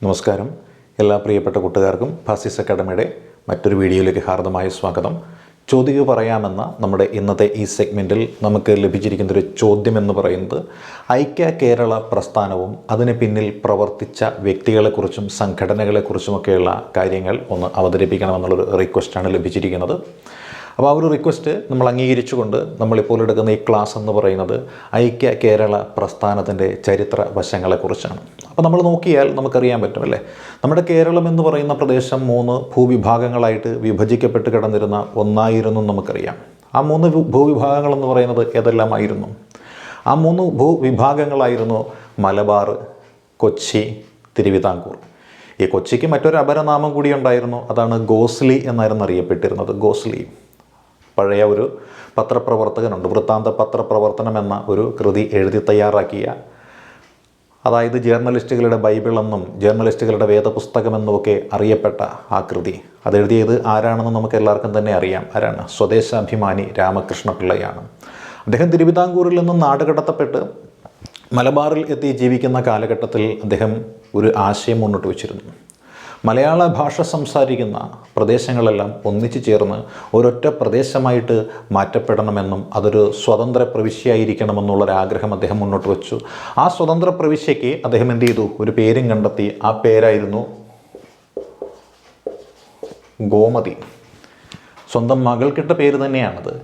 നമസ്കാരം. എല്ലാ പ്രിയപ്പെട്ട കൂട്ടുകാർക്കും ഫാസിസ് അക്കാഡമിയുടെ മറ്റൊരു വീഡിയോയിലേക്ക് ഹാർദമായ സ്വാഗതം. ചോദ്യം പറയാമെന്ന നമ്മുടെ ഇന്നത്തെ ഈ സെഗ്മെൻറ്റിൽ നമുക്ക് ലഭിച്ചിരിക്കുന്നൊരു ചോദ്യം എന്ന് പറയുന്നത് ഐക്യ കേരള പ്രസ്ഥാനവും അതിന് പിന്നിൽ പ്രവർത്തിച്ച വ്യക്തികളെക്കുറിച്ചും സംഘടനകളെക്കുറിച്ചുമൊക്കെയുള്ള കാര്യങ്ങൾ ഒന്ന് അവതരിപ്പിക്കണമെന്നുള്ളൊരു റിക്വസ്റ്റാണ് ലഭിച്ചിരിക്കുന്നത്. അപ്പോൾ ആ ഒരു റിക്വസ്റ്റ് നമ്മൾ അംഗീകരിച്ചുകൊണ്ട് നമ്മളിപ്പോൾ എടുക്കുന്ന ഈ ക്ലാസ് എന്ന് പറയുന്നത് ഐക്യ കേരള പ്രസ്ഥാനത്തിൻ്റെ ചരിത്ര വശങ്ങളെക്കുറിച്ചാണ്. അപ്പോൾ നമ്മൾ നോക്കിയാൽ നമുക്കറിയാൻ പറ്റും അല്ലേ, നമ്മുടെ കേരളം എന്ന് പറയുന്ന പ്രദേശം 3 ഭൂവിഭാഗങ്ങളായിട്ട് വിഭജിക്കപ്പെട്ട് കിടന്നിരുന്ന ഒന്നായിരുന്നു നമുക്കറിയാം. ആ 3 ഭൂവിഭാഗങ്ങളെന്ന് പറയുന്നത് ഏതെല്ലാമായിരുന്നു? ആ 3 ഭൂവിഭാഗങ്ങളായിരുന്നു മലബാർ, കൊച്ചി, തിരുവിതാംകൂർ. ഈ കൊച്ചിക്ക് മറ്റൊരു അപരനാമം കൂടി ഉണ്ടായിരുന്നു, അതാണ് ഗോസ്ലി എന്നായിരുന്നു അറിയപ്പെട്ടിരുന്നത്. ഗോസ്ലി പഴയ ഒരു പത്രപ്രവർത്തകനുണ്ട്, വൃത്താന്ത പത്രപ്രവർത്തനം എന്ന ഒരു കൃതി എഴുതി തയ്യാറാക്കിയ, അതായത് ജേർണലിസ്റ്റുകളുടെ ബൈബിളെന്നും ജേർണലിസ്റ്റുകളുടെ വേദപുസ്തകമെന്നുമൊക്കെ അറിയപ്പെട്ട ആ കൃതി അതെഴുതിയത് ആരാണെന്ന് നമുക്ക് എല്ലാവർക്കും തന്നെ അറിയാം. ആരാണ്? സ്വദേശാഭിമാനി രാമകൃഷ്ണ പിള്ളയാണ്. അദ്ദേഹം തിരുവിതാംകൂറിൽ നിന്നും നാടുകടത്തപ്പെട്ട് മലബാറിൽ എത്തി ജീവിക്കുന്ന കാലഘട്ടത്തിൽ അദ്ദേഹം ഒരു ആശയം മുന്നോട്ട് വച്ചിരുന്നു. മലയാള ഭാഷ സംസാരിക്കുന്ന പ്രദേശങ്ങളെല്ലാം ഒന്നിച്ചു ചേർന്ന് ഒരൊറ്റ പ്രദേശമായിട്ട് മാറ്റപ്പെടണമെന്നും അതൊരു സ്വതന്ത്ര പ്രവിശ്യയായിരിക്കണമെന്നുള്ളൊരാഗ്രഹം അദ്ദേഹം മുന്നോട്ട് വച്ചു. ആ സ്വതന്ത്ര പ്രവിശ്യയ്ക്ക് അദ്ദേഹം എന്ത് ചെയ്തു? ഒരു പേരും കണ്ടെത്തി. ആ പേരായിരുന്നു ഗോമതി. സ്വന്തം മകൾക്കിട്ട പേര് തന്നെയാണത്.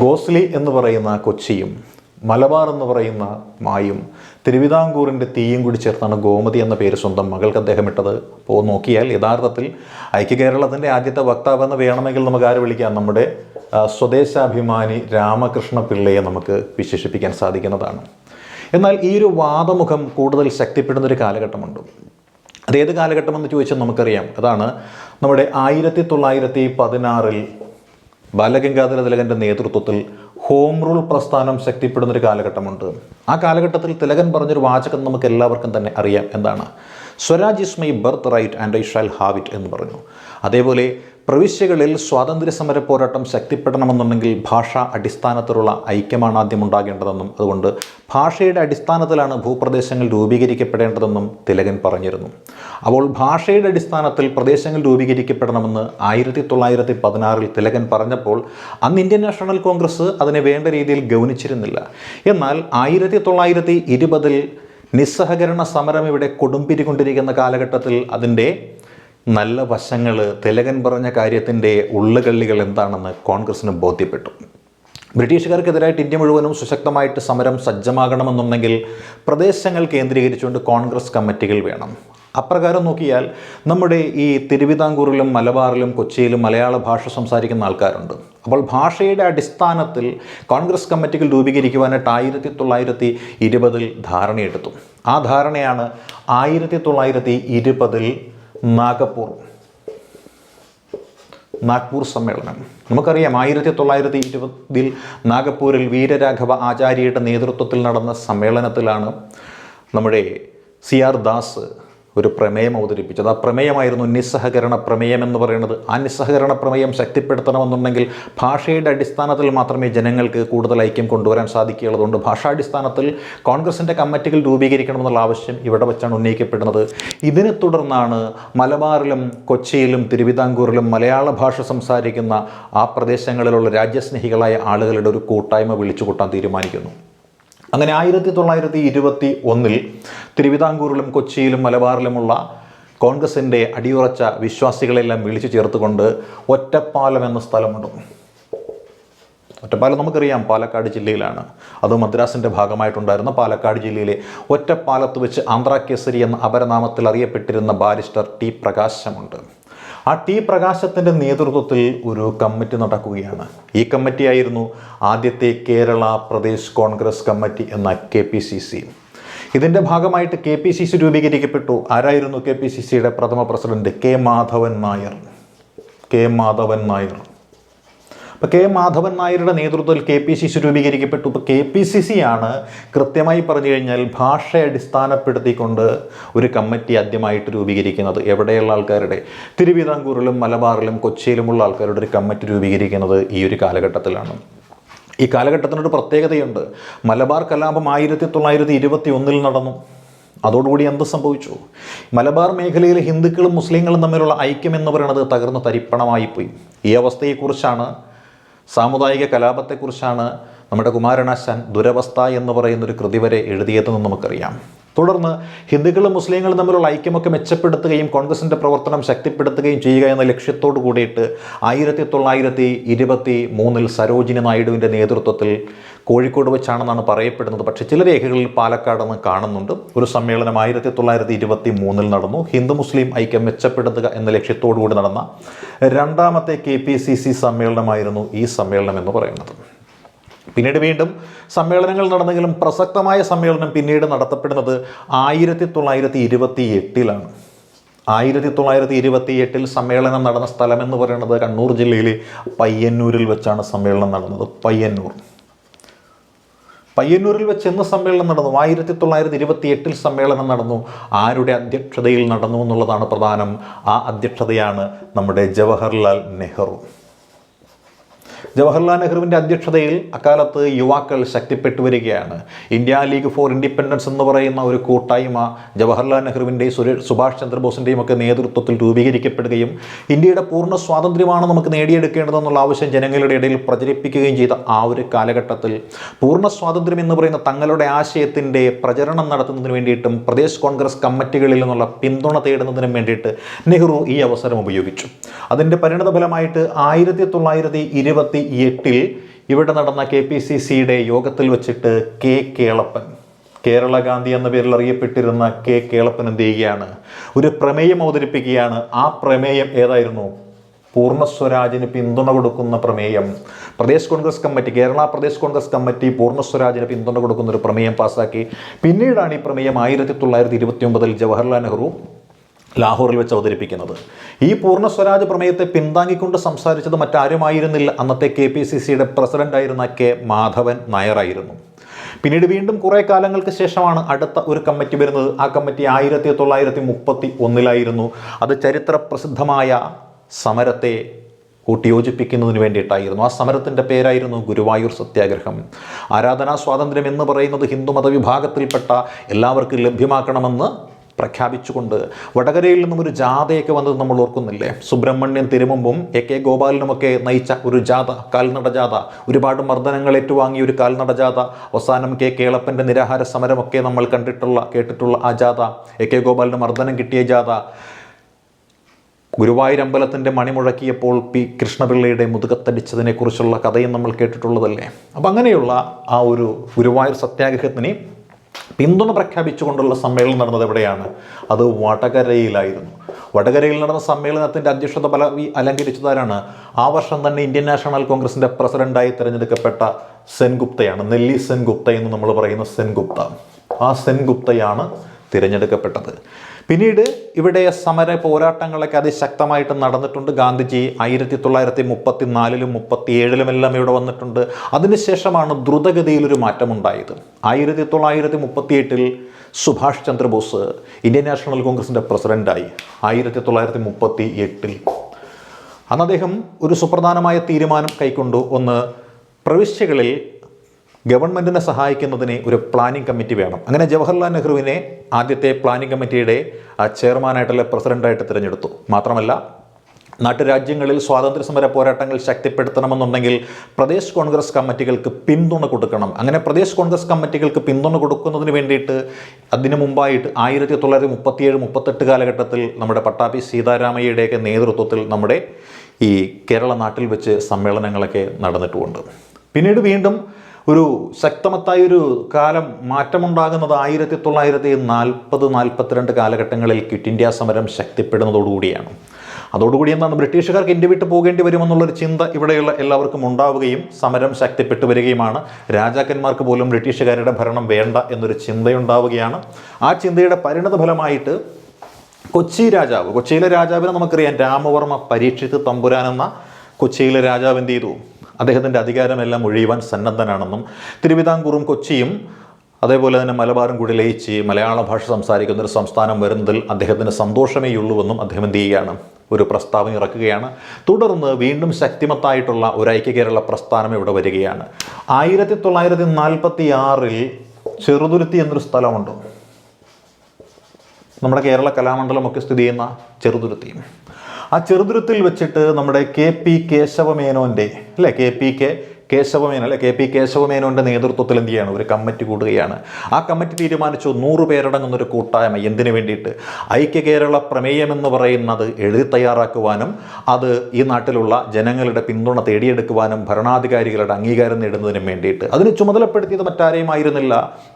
ഗോസ്ലി എന്ന് പറയുന്ന കൊച്ചിയും മലബാർ എന്ന് പറയുന്ന മായും തിരുവിതാംകൂറിൻ്റെ തീയും കൂടി ചേർത്താണ് ഗോമതി എന്ന പേര് സ്വന്തം മകൾക്ക് അദ്ദേഹം ഇട്ടത്. അപ്പോൾ നോക്കിയാൽ യഥാർത്ഥത്തിൽ ഐക്യ കേരളത്തിൻ്റെ ആദ്യത്തെ വക്താവെന്ന് വേണമെങ്കിൽ നമുക്ക് ആര് വിളിക്കാം? നമ്മുടെ സ്വദേശാഭിമാനി രാമകൃഷ്ണ പിള്ളയെ നമുക്ക് വിശേഷിപ്പിക്കാൻ സാധിക്കുന്നതാണ്. എന്നാൽ ഈ ഒരു വാദമുഖം കൂടുതൽ ശക്തിപ്പെടുന്നൊരു കാലഘട്ടമുണ്ട്. അതേത് കാലഘട്ടമെന്ന് ചോദിച്ചാൽ നമുക്കറിയാം, അതാണ് നമ്മുടെ 1916 ബാലഗംഗാധര തിലകൻ്റെ നേതൃത്വത്തിൽ ഹോം റൂൾ പ്രസ്ഥാനം ശക്തിപ്പെടുന്നൊരു കാലഘട്ടമുണ്ട്. ആ കാലഘട്ടത്തിൽ തിലകൻ പറഞ്ഞൊരു വാചകം നമുക്ക് എല്ലാവർക്കും തന്നെ അറിയാം. എന്താണ്? Swaraj is my birthright and I shall have it എന്ന് പറഞ്ഞു. അതേപോലെ പ്രവിശ്യകളിൽ സ്വാതന്ത്ര്യ സമര പോരാട്ടം ശക്തിപ്പെടണമെന്നുണ്ടെങ്കിൽ ഭാഷാ അടിസ്ഥാനത്തിലുള്ള ഐക്യമാണ് ആദ്യം ഉണ്ടാകേണ്ടതെന്നും അതുകൊണ്ട് ഭാഷയുടെ അടിസ്ഥാനത്തിലാണ് ഭൂപ്രദേശങ്ങൾ രൂപീകരിക്കപ്പെടേണ്ടതെന്നും തിലകൻ പറഞ്ഞിരുന്നു. അപ്പോൾ ഭാഷയുടെ അടിസ്ഥാനത്തിൽ പ്രദേശങ്ങൾ രൂപീകരിക്കപ്പെടണമെന്ന് 1916 തിലകൻ പറഞ്ഞപ്പോൾ അന്ന് ഇന്ത്യൻ നാഷണൽ കോൺഗ്രസ് അതിനെ വേണ്ട രീതിയിൽ ഗൗനിച്ചിരുന്നില്ല. എന്നാൽ 1920 നിസ്സഹകരണ സമരം ഇവിടെ കൊടുമ്പിരിക്കൊണ്ടിരിക്കുന്ന കാലഘട്ടത്തിൽ അതിൻ്റെ നല്ല വശങ്ങൾ, തിലകൻ പറഞ്ഞ കാര്യത്തിൻ്റെ ഉള്ളുകള്ളികൾ എന്താണെന്ന് കോൺഗ്രസ്സിന് ബോധ്യപ്പെട്ടു. ബ്രിട്ടീഷുകാർക്കെതിരായിട്ട് ഇന്ത്യ മുഴുവനും സുശക്തമായിട്ട് സമരം സജ്ജമാകണമെന്നുണ്ടെങ്കിൽ പ്രദേശങ്ങൾ കേന്ദ്രീകരിച്ചുകൊണ്ട് കോൺഗ്രസ് കമ്മിറ്റികൾ വേണം. അപ്രകാരം നോക്കിയാൽ നമ്മുടെ ഈ തിരുവിതാംകൂറിലും മലബാറിലും കൊച്ചിയിലും മലയാള ഭാഷ സംസാരിക്കുന്ന ആൾക്കാരുണ്ട്. അപ്പോൾ ഭാഷയുടെ അടിസ്ഥാനത്തിൽ കോൺഗ്രസ് കമ്മിറ്റികൾ രൂപീകരിക്കുവാനായിട്ട് 1920 ധാരണയെടുത്തു. ആ ധാരണയാണ് 1920 നാഗ്പൂർ സമ്മേളനം. നമുക്കറിയാം 1920 നാഗപ്പൂരിൽ വീരരാഘവ ആചാര്യയുടെ നേതൃത്വത്തിൽ നടന്ന സമ്മേളനത്തിലാണ് നമ്മുടെ CR ദാസ് ഒരു പ്രമേയം അവതരിപ്പിച്ചത്. ആ പ്രമേയമായിരുന്നു നിസ്സഹകരണ പ്രമേയം എന്ന് പറയുന്നത്. ആ നിസ്സഹകരണ പ്രമേയം ശക്തിപ്പെടുത്തണമെന്നുണ്ടെങ്കിൽ ഭാഷയുടെ അടിസ്ഥാനത്തിൽ മാത്രമേ ജനങ്ങൾക്ക് കൂടുതൽ ഐക്യം കൊണ്ടുവരാൻ സാധിക്കുകയുള്ളതുകൊണ്ട് ഭാഷാടിസ്ഥാനത്തിൽ കോൺഗ്രസിൻ്റെ കമ്മിറ്റികൾ രൂപീകരിക്കണമെന്നുള്ള ആവശ്യം ഇവിടെ വെച്ചാണ് ഉന്നയിക്കപ്പെടുന്നത്. ഇതിനെ തുടർന്നാണ് മലബാറിലും കൊച്ചിയിലും തിരുവിതാംകൂറിലും മലയാള ഭാഷ സംസാരിക്കുന്ന ആ പ്രദേശങ്ങളിലുള്ള രാജ്യസ്നേഹികളായ ആളുകളുടെ ഒരു കൂട്ടായ്മ വിളിച്ചുകൂട്ടാൻ തീരുമാനിക്കുന്നു. അങ്ങനെ 1921 തിരുവിതാംകൂറിലും കൊച്ചിയിലും മലബാറിലുമുള്ള കോൺഗ്രസിൻ്റെ അടിയുറച്ച വിശ്വാസികളെല്ലാം വിളിച്ചു ചേർത്തുകൊണ്ട് ഒറ്റപ്പാലം എന്ന സ്ഥലമുണ്ട്. ഒറ്റപ്പാലം നമുക്കറിയാം പാലക്കാട് ജില്ലയിലാണ്. അത് മദ്രാസിൻ്റെ ഭാഗമായിട്ടുണ്ടായിരുന്ന പാലക്കാട് ജില്ലയിലെ ഒറ്റപ്പാലത്ത് വെച്ച് ആന്ധ്ര കേസരി എന്ന അപരനാമത്തിൽ അറിയപ്പെട്ടിരുന്ന ബാരിസ്റ്റർ ടി പ്രകാശമുണ്ട്. ആ ടി പ്രകാശത്തിൻ്റെ നേതൃത്വത്തിൽ ഒരു കമ്മിറ്റി നടക്കുകയാണ്. ഈ കമ്മിറ്റിയായിരുന്നു ആദ്യത്തെ കേരള പ്രദേശ് കോൺഗ്രസ് കമ്മിറ്റി എന്ന KPCC. ഇതിൻ്റെ ഭാഗമായിട്ട് KPCC രൂപീകരിക്കപ്പെട്ടു. ആരായിരുന്നു KPCCയുടെ പ്രഥമ പ്രസിഡന്റ്? കെ മാധവൻ നായർ. അപ്പോൾ കെ മാധവൻ നായരുടെ നേതൃത്വത്തിൽ KPCC രൂപീകരിക്കപ്പെട്ടു. ഇപ്പോൾ KPCC ആണ് കൃത്യമായി പറഞ്ഞു കഴിഞ്ഞാൽ ഭാഷയെ അടിസ്ഥാനപ്പെടുത്തിക്കൊണ്ട് ഒരു കമ്മിറ്റി ആദ്യമായിട്ട് രൂപീകരിക്കുന്നത്. എവിടെയുള്ള ആൾക്കാരുടെ? തിരുവിതാംകൂറിലും മലബാറിലും കൊച്ചിയിലുമുള്ള ആൾക്കാരുടെ ഒരു കമ്മിറ്റി രൂപീകരിക്കുന്നത് ഈ ഒരു കാലഘട്ടത്തിലാണ്. ഈ കാലഘട്ടത്തിനൊരു പ്രത്യേകതയുണ്ട്. മലബാർ കലാപം 1921 നടന്നു. അതോടുകൂടി എന്ത് സംഭവിച്ചു? മലബാർ മേഖലയിലെ ഹിന്ദുക്കളും മുസ്ലിങ്ങളും തമ്മിലുള്ള ഐക്യം എന്ന് പറയുന്നത് തകർന്ന് തരിപ്പണമായിപ്പോയി. ഈ അവസ്ഥയെക്കുറിച്ചാണ്, സാമുദായിക കലാപത്തെക്കുറിച്ചാണ് നമ്മുടെ കുമാരനാശാൻ ദുരവസ്ഥ എന്ന് പറയുന്നൊരു കൃതി വരെ എഴുതിയതെന്ന് നമുക്കറിയാം. തുടർന്ന് ഹിന്ദുക്കളും മുസ്ലിങ്ങളും തമ്മിലുള്ള ഐക്യമൊക്കെ മെച്ചപ്പെടുത്തുകയും കോൺഗ്രസിൻ്റെ പ്രവർത്തനം ശക്തിപ്പെടുത്തുകയും ചെയ്യുക എന്ന ലക്ഷ്യത്തോടു കൂടിയിട്ട് 1923 സരോജിനി നായിഡുവിൻ്റെ നേതൃത്വത്തിൽ കോഴിക്കോട് വെച്ചാണെന്നാണ് പറയപ്പെടുന്നത്. പക്ഷേ ചില രേഖകളിൽ പാലക്കാടെന്ന് കാണുന്നുണ്ട്. ഒരു സമ്മേളനം 1923 നടന്നു. ഹിന്ദു മുസ്ലിം ഐക്യം മെച്ചപ്പെടുത്തുക എന്ന ലക്ഷ്യത്തോടു കൂടി നടന്ന രണ്ടാമത്തെ KPCC സമ്മേളനമായിരുന്നു ഈ സമ്മേളനം എന്ന് പറയുന്നത്. പിന്നീട് വീണ്ടും സമ്മേളനങ്ങൾ നടന്നെങ്കിലും പ്രസക്തമായ സമ്മേളനം പിന്നീട് നടത്തപ്പെടുന്നത് 1928 1928 സമ്മേളനം നടന്ന സ്ഥലമെന്ന് പറയുന്നത് കണ്ണൂർ ജില്ലയിലെ പയ്യന്നൂരിൽ വെച്ചാണ് സമ്മേളനം നടന്നത്. പയ്യന്നൂരിൽ വെച്ച് എന്ന് സമ്മേളനം നടന്നു? 1928 സമ്മേളനം നടന്നു. ആരുടെ അധ്യക്ഷതയിൽ നടന്നു എന്നുള്ളതാണ് പ്രധാനം. ആ അധ്യക്ഷതയാണ് നമ്മുടെ ജവഹർലാൽ നെഹ്റു. ജവഹർലാൽ നെഹ്റുവിൻ്റെ അധ്യക്ഷതയിൽ അക്കാലത്ത് യുവാക്കൾ ശക്തിപ്പെട്ടു വരികയാണ്. ഇന്ത്യ ലീഗ് ഫോർ ഇൻഡിപെൻഡൻസ് എന്ന് പറയുന്ന ഒരു കൂട്ടായ്മ ജവഹർലാൽ നെഹ്റുവിൻ്റെയും സുഭാഷ് ചന്ദ്രബോസിൻ്റെയും ഒക്കെ നേതൃത്വത്തിൽ രൂപീകരിക്കപ്പെടുകയും ഇന്ത്യയുടെ പൂർണ്ണ സ്വാതന്ത്ര്യമാണ് നമുക്ക് നേടിയെടുക്കേണ്ടതെന്നുള്ള ആവശ്യം ജനങ്ങളുടെ ഇടയിൽ പ്രചരിപ്പിക്കുകയും ചെയ്ത ആ ഒരു കാലഘട്ടത്തിൽ പൂർണ്ണ സ്വാതന്ത്ര്യം എന്ന് പറയുന്ന തങ്ങളുടെ ആശയത്തിൻ്റെ പ്രചരണം നടത്തുന്നതിന് വേണ്ടിയിട്ടും പ്രദേശ് കോൺഗ്രസ് കമ്മിറ്റികളിൽ നിന്നുള്ള പിന്തുണ തേടുന്നതിനും വേണ്ടിയിട്ട് നെഹ്റു ഈ അവസരം ഉപയോഗിച്ചു. അതിൻ്റെ പരിണതഫലമായിട്ട് 1928 ഇവിടെ നടന്ന KPCCയുടെ യോഗത്തിൽ വെച്ചിട്ട് കേളപ്പൻ, കേരള ഗാന്ധി എന്ന പേരിൽ അറിയപ്പെട്ടിരുന്ന കേളപ്പൻ എന്ത് ചെയ്യുകയാണ്? ഒരു പ്രമേയം അവതരിപ്പിക്കുകയാണ്. ആ പ്രമേയം ഏതായിരുന്നു? പൂർണ്ണ സ്വരാജിന് പിന്തുണ കൊടുക്കുന്ന പ്രമേയം. പ്രദേശ് കോൺഗ്രസ് കമ്മിറ്റി, കേരള പ്രദേശ് കോൺഗ്രസ് കമ്മിറ്റി പൂർണ്ണ സ്വരാജിന് പിന്തുണ കൊടുക്കുന്ന ഒരു പ്രമേയം പാസ്സാക്കി. പിന്നീടാണ് ഈ പ്രമേയം 1929 ജവഹർലാൽ നെഹ്റു ലാഹോറിൽ വെച്ച് അവതരിപ്പിക്കുന്നത്. ഈ പൂർണ്ണ സ്വരാജ് പ്രമേയത്തെ പിന്താങ്ങിക്കൊണ്ട് സംസാരിച്ചത് മറ്റാരുമായിരുന്നില്ല, അന്നത്തെ KPCCയുടെ പ്രസിഡന്റായിരുന്ന മാധവൻ നായരായിരുന്നു. പിന്നീട് വീണ്ടും കുറേ കാലങ്ങൾക്ക് ശേഷമാണ് അടുത്ത ഒരു കമ്മിറ്റി വരുന്നത്. ആ കമ്മിറ്റി 1931 അത് ചരിത്ര പ്രസിദ്ധമായ സമരത്തെ കൂട്ടിയോജിപ്പിക്കുന്നതിന് വേണ്ടിയിട്ടായിരുന്നു. ആ സമരത്തിൻ്റെ പേരായിരുന്നു ഗുരുവായൂർ സത്യാഗ്രഹം. ആരാധനാ സ്വാതന്ത്ര്യം എന്ന് പറയുന്നത് ഹിന്ദുമത വിഭാഗത്തിൽപ്പെട്ട എല്ലാവർക്കും ലഭ്യമാക്കണമെന്ന് പ്രഖ്യാപിച്ചുകൊണ്ട് വടകരയിൽ നിന്നും ഒരു ജാഥയൊക്കെ വന്നത് നമ്മൾ ഓർക്കുന്നില്ലേ? സുബ്രഹ്മണ്യൻ തിരുമുമ്പും AK ഗോപാലനുമൊക്കെ നയിച്ച ഒരു ജാഥ, കാൽനട ജാഥ, ഒരുപാട് മർദ്ദനങ്ങൾ ഏറ്റുവാങ്ങിയ ഒരു കാൽനട ജാഥ. അവസാനം കേളപ്പൻ്റെ നിരാഹാര സമരമൊക്കെ നമ്മൾ കേട്ടിട്ടുള്ള ആ ജാഥ, AK ഗോപാലിന് മർദ്ദനം കിട്ടിയ ജാഥ, ഗുരുവായൂർ അമ്പലത്തിൻ്റെ മണി മുഴക്കിയപ്പോൾ കൃഷ്ണപിള്ളയുടെ മുതുകത്തടിച്ചതിനെക്കുറിച്ചുള്ള കഥയും നമ്മൾ കേട്ടിട്ടുള്ളതല്ലേ? അപ്പം അങ്ങനെയുള്ള ആ ഒരു ഗുരുവായൂർ സത്യാഗ്രഹത്തിന് പിന്തുണ പ്രഖ്യാപിച്ചുകൊണ്ടുള്ള സമ്മേളനം നടന്നത് എവിടെയാണ്? അത് വടകരയിലായിരുന്നു. വടകരയിൽ നടന്ന സമ്മേളനത്തിൻ്റെ അധ്യക്ഷത അലങ്കരിച്ചതാരാണ്? ആ വർഷം തന്നെ ഇന്ത്യൻ നാഷണൽ കോൺഗ്രസിൻ്റെ പ്രസിഡന്റായി തിരഞ്ഞെടുക്കപ്പെട്ട സെൻഗുപ്തയാണ്. നെല്ലി സെൻഗുപ്ത എന്ന് നമ്മൾ പറയുന്ന സെൻഗുപ്ത. ആ സെൻഗുപ്തയാണ് തിരഞ്ഞെടുക്കപ്പെട്ടത്. പിന്നീട് ഇവിടെ സമര പോരാട്ടങ്ങളൊക്കെ അതിശക്തമായിട്ട് നടന്നിട്ടുണ്ട്. ഗാന്ധിജി 1934 37 ഇവിടെ വന്നിട്ടുണ്ട്. അതിനുശേഷമാണ് ദ്രുതഗതിയിലൊരു മാറ്റമുണ്ടായത്. 1938 സുഭാഷ് ചന്ദ്രബോസ് ഇന്ത്യൻ നാഷണൽ കോൺഗ്രസിൻ്റെ പ്രസിഡന്റായി. 1938 അന്ന് അദ്ദേഹം ഒരു സുപ്രധാനമായ തീരുമാനം കൈക്കൊണ്ടു. ഒന്ന്, പ്രവിശ്യകളിൽ ഗവൺമെൻറ്റിനെ സഹായിക്കുന്നതിന് ഒരു പ്ലാനിംഗ് കമ്മിറ്റി വേണം. അങ്ങനെ ജവഹർലാൽ നെഹ്റുവിനെ ആദ്യത്തെ പ്ലാനിംഗ് കമ്മിറ്റിയുടെ പ്രസിഡന്റായിട്ട് തിരഞ്ഞെടുത്തു. മാത്രമല്ല, നാട്ടുരാജ്യങ്ങളിൽ സ്വാതന്ത്ര്യ സമര പോരാട്ടങ്ങൾ ശക്തിപ്പെടുത്തണമെന്നുണ്ടെങ്കിൽ പ്രദേശ് കോൺഗ്രസ് കമ്മിറ്റികൾക്ക് പിന്തുണ കൊടുക്കണം. അങ്ങനെ പ്രദേശ് കോൺഗ്രസ് കമ്മിറ്റികൾക്ക് പിന്തുണ കൊടുക്കുന്നതിന് വേണ്ടിയിട്ട് അതിനു മുമ്പായിട്ട് 1937-38 കാലഘട്ടത്തിൽ നമ്മുടെ പട്ടാഭി സീതാരാമയ്യയുടെയൊക്കെ നേതൃത്വത്തിൽ നമ്മുടെ ഈ കേരള നാട്ടിൽ വെച്ച് സമ്മേളനങ്ങളൊക്കെ നടന്നിട്ടുമുണ്ട്. പിന്നീട് വീണ്ടും ഒരു ശക്തമത്തായൊരു കാലം മാറ്റമുണ്ടാകുന്നത് 1940-42 കാലഘട്ടങ്ങളിൽ ക്വിറ്റ് ഇന്ത്യ സമരം ശക്തിപ്പെടുന്നതോടുകൂടിയാണ്. അതോടുകൂടി എന്താണ്, ബ്രിട്ടീഷുകാർക്ക് ഇന്ത്യ വിട്ട് പോകേണ്ടി വരുമെന്നുള്ളൊരു ചിന്ത ഇവിടെയുള്ള എല്ലാവർക്കും ഉണ്ടാവുകയും സമരം ശക്തിപ്പെട്ടു വരികയുമാണ്. രാജാക്കന്മാർക്ക് പോലും ബ്രിട്ടീഷുകാരുടെ ഭരണം വേണ്ട എന്നൊരു ചിന്തയുണ്ടാവുകയാണ്. ആ ചിന്തയുടെ പരിണത ഫലമായിട്ട് കൊച്ചിയിലെ രാജാവിനെ നമുക്കറിയാം, രാമവർമ്മ പരീക്ഷിത് തമ്പുരാൻ എന്ന കൊച്ചിയിലെ രാജാവ് എന്ത് ചെയ്തു? അദ്ദേഹത്തിൻ്റെ അധികാരമെല്ലാം ഒഴിയുവാൻ സന്നദ്ധനാണെന്നും തിരുവിതാംകൂറും കൊച്ചിയും അതേപോലെ തന്നെ മലബാറും കൂടി ലയിച്ച് മലയാള ഭാഷ സംസാരിക്കുന്ന ഒരു സംസ്ഥാനം വരുന്നതിൽ അദ്ദേഹത്തിന് സന്തോഷമേയുള്ളൂവെന്നും അദ്ദേഹം എന്ത് ചെയ്യുകയാണ്? ഒരു പ്രസ്താവന ഇറക്കുകയാണ്. തുടർന്ന് വീണ്ടും ശക്തിമത്തായിട്ടുള്ള ഒരു ഐക്യ കേരള പ്രസ്ഥാനം ഇവിടെ വരികയാണ്. 1946 ചെറുതുരുത്തി എന്നൊരു സ്ഥലമുണ്ട്. നമ്മുടെ കേരള കലാമണ്ഡലമൊക്കെ സ്ഥിതി ചെയ്യുന്ന ചെറുതുരുത്തി. ആ ചെറുതുരുത്തിൽ വെച്ചിട്ട് നമ്മുടെ കെ.പി. കേശവമേനോൻ്റെ കേശവമേനോൻ്റെ നേതൃത്വത്തിൽ എന്ത് ചെയ്യാണ്, ഒരു കമ്മിറ്റി കൂടുകയാണ്. ആ കമ്മിറ്റി തീരുമാനിച്ചു 100 പേരടങ്ങുന്ന ഒരു കൂട്ടായ്മ എന്തിനു വേണ്ടിയിട്ട്, ഐക്യ കേരള പ്രമേയം എന്ന് പറയുന്നത് എഴുതി തയ്യാറാക്കുവാനും അത് ഈ നാട്ടിലുള്ള ജനങ്ങളുടെ പിന്തുണ തേടിയെടുക്കുവാനും ഭരണാധികാരികളുടെ അംഗീകാരം നേടുന്നതിനും വേണ്ടിയിട്ട്. അതിന് ചുമതലപ്പെടുത്തിയത് മറ്റാരെയും ആയിരുന്നില്ല,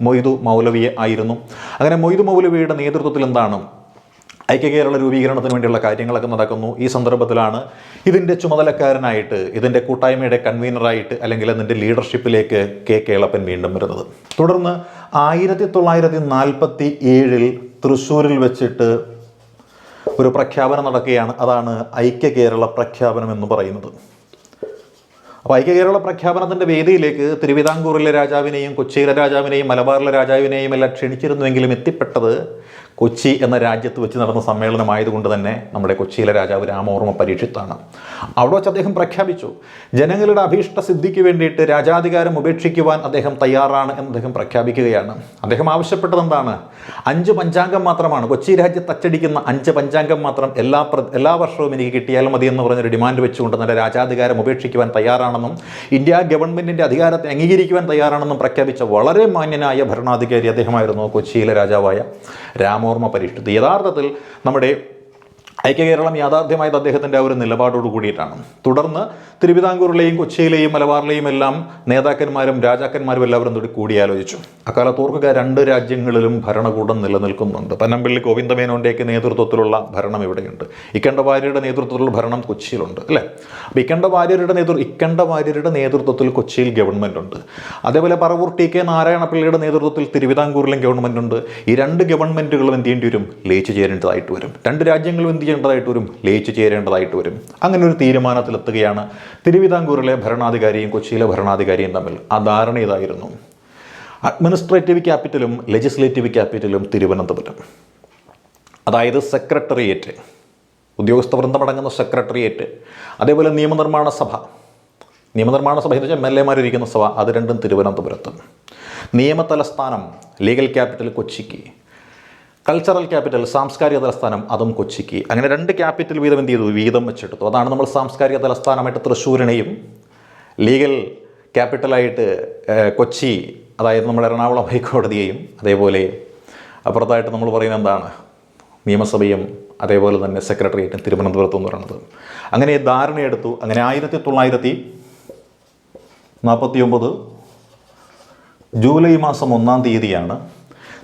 മൊയ്തു മൗലവിയെ ആയിരുന്നു. അങ്ങനെ മൊയ്തു മൗലവിയുടെ നേതൃത്വത്തിൽ എന്താണ്, ഐക്യ കേരള രൂപീകരണത്തിന് വേണ്ടിയുള്ള കാര്യങ്ങളൊക്കെ നടക്കുന്നു. ഈ സന്ദർഭത്തിലാണ് ഇതിൻ്റെ ചുമതലക്കാരനായിട്ട്, ഇതിൻ്റെ കൂട്ടായ്മയുടെ കൺവീനറായിട്ട്, അല്ലെങ്കിൽ അതിൻ്റെ ലീഡർഷിപ്പിലേക്ക് കെ കേളപ്പൻ വീണ്ടും വരുന്നത്. തുടർന്ന് 1947 തൃശ്ശൂരിൽ വെച്ചിട്ട് ഒരു പ്രഖ്യാപനം നടക്കുകയാണ്. അതാണ് ഐക്യ കേരള പ്രഖ്യാപനം എന്ന് പറയുന്നത്. അപ്പോൾ ഐക്യ കേരള പ്രഖ്യാപനത്തിൻ്റെ വേദിയിലേക്ക് തിരുവിതാംകൂറിലെ രാജാവിനെയും കൊച്ചിയിലെ രാജാവിനെയും മലബാറിലെ രാജാവിനെയും എല്ലാം ക്ഷണിച്ചിരുന്നുവെങ്കിലും എത്തിപ്പെട്ടത് കൊച്ചി എന്ന രാജ്യത്ത് വെച്ച് നടന്ന സമ്മേളനമായതുകൊണ്ട് തന്നെ നമ്മുടെ കൊച്ചിയിലെ രാജാവ് രാമവർമ്മ പരീക്ഷിത്താണ്. അവിടെ വെച്ച് അദ്ദേഹം പ്രഖ്യാപിച്ചു, ജനങ്ങളുടെ അഭീഷ്ട സിദ്ധിക്ക് വേണ്ടിയിട്ട് രാജാധികാരം ഉപേക്ഷിക്കുവാൻ അദ്ദേഹം തയ്യാറാണ് എന്ന് അദ്ദേഹം പ്രഖ്യാപിക്കുകയാണ്. അദ്ദേഹം ആവശ്യപ്പെട്ടത് എന്താണ്, 5 പഞ്ചാംഗം മാത്രമാണ്, കൊച്ചി രാജ്യത്ത് അച്ചടിക്കുന്ന 5 പഞ്ചാംഗം മാത്രം എല്ലാ വർഷവും എനിക്ക് കിട്ടിയാലും മതി എന്ന് പറഞ്ഞൊരു ഡിമാൻഡ് വെച്ചുകൊണ്ട് തൻ്റെ രാജാധികാരം ഉപേക്ഷിക്കുവാൻ തയ്യാറാണെന്നും ഇന്ത്യ ഗവൺമെൻറ്റിൻ്റെ അധികാരത്തെ അംഗീകരിക്കുവാൻ തയ്യാറാണെന്നും പ്രഖ്യാപിച്ച വളരെ മാന്യനായ ഭരണാധികാരി അദ്ദേഹമായിരുന്നു കൊച്ചിയിലെ രാജാവായ രാമവർമ്മ പരീക്ഷിത്. യഥാർത്ഥത്തിൽ നമ്മുടെ ഐക്യകേരളം യാഥാർത്ഥ്യമായത് അദ്ദേഹത്തിൻ്റെ ഒരു നിലപാടോട് കൂടിയിട്ടാണ്. തുടർന്ന് തിരുവിതാംകൂറിലെയും കൊച്ചിയിലെയും മലബാറിലെയും എല്ലാം നേതാക്കന്മാരും രാജാക്കന്മാരും എല്ലാവരും കൂടിയാലോചിച്ചു. അക്കാലത്ത് ഓർക്കുക, 2 രാജ്യങ്ങളിലും ഭരണകൂടം നിലനിൽക്കുന്നുണ്ട്. പനമ്പള്ളി ഗോവിന്ദമേനോൻ്റെയൊക്കെ നേതൃത്വത്തിലുള്ള ഭരണം ഇവിടെയുണ്ട്, ഇക്കണ്ടവാര്യരുടെ നേതൃത്വത്തിലുള്ള ഭരണം കൊച്ചിയിലുണ്ട്, അല്ലേ? അപ്പോൾ ഇക്കണ്ടവാര്യരുടെ നേതൃത്വത്തിൽ കൊച്ചിയിൽ ഗവൺമെൻറ് ഉണ്ട്. അതേപോലെ പറവൂർ ടി.കെ. നാരായണപിള്ളയുടെ നേതൃത്വത്തിൽ തിരുവിതാംകൂറിലും ഗവൺമെൻറ് ഉണ്ട്. ഈ 2 ഗവൺമെൻറ്റുകളും എന്ത് ചെയ്യേണ്ടി വരും, ലയിച്ചു ചേരേണ്ടതായിട്ട് വരും. 2 രാജ്യങ്ങളും എന്ത് ചെയ്യേണ്ടതായിട്ട് വരും, ലയിച്ചു ചേരേണ്ടതായിട്ട് വരും. അങ്ങനെ ഒരു തീരുമാനത്തിലെത്തുകയാണ് തിരുവിതാംകൂറിലെ ഭരണാധികാരിയും കൊച്ചിയിലെ ഭരണാധികാരിയും തമ്മിൽ. ആ ധാരണ ഇതായിരുന്നു, അഡ്മിനിസ്ട്രേറ്റീവ് ക്യാപിറ്റലും ലെജിസ്ലേറ്റീവ് ക്യാപിറ്റലും തിരുവനന്തപുരം. അതായത് സെക്രട്ടേറിയറ്റ്, ഉദ്യോഗസ്ഥ വൃന്ദമടങ്ങുന്ന സെക്രട്ടേറിയറ്റ്, അതേപോലെ നിയമനിർമ്മാണ സഭ എന്ന് വെച്ചാൽ MLA ഇരിക്കുന്ന സഭ, അത് രണ്ടും തിരുവനന്തപുരത്ത്. നിയമതലസ്ഥാനം ലീഗൽ ക്യാപിറ്റൽ കൊച്ചിക്ക്, കൾച്ചറൽ ക്യാപിറ്റൽ സാംസ്കാരിക തലസ്ഥാനം അതും കൊച്ചിക്ക്. അങ്ങനെ 2 ക്യാപിറ്റൽ വീതം എന്ത് ചെയ്തു, വീതം വെച്ചെടുത്തു. അതാണ് നമ്മൾ സാംസ്കാരിക തലസ്ഥാനമായിട്ട് തൃശ്ശൂരിനെയും ലീഗൽ ക്യാപിറ്റലായിട്ട് കൊച്ചി, അതായത് നമ്മൾ എറണാകുളം ഹൈക്കോടതിയെയും, അതേപോലെ അപ്പുറത്തായിട്ട് നമ്മൾ പറയുന്നത് എന്താണ്, നിയമസഭയും അതേപോലെ തന്നെ സെക്രട്ടേറിയറ്റും തിരുവനന്തപുരത്ത് എന്ന് പറയുന്നത്. അങ്ങനെ ധാരണയെടുത്തു. അങ്ങനെ 1949 ജൂലൈ മാസം 1-ാം തീയതിയാണ്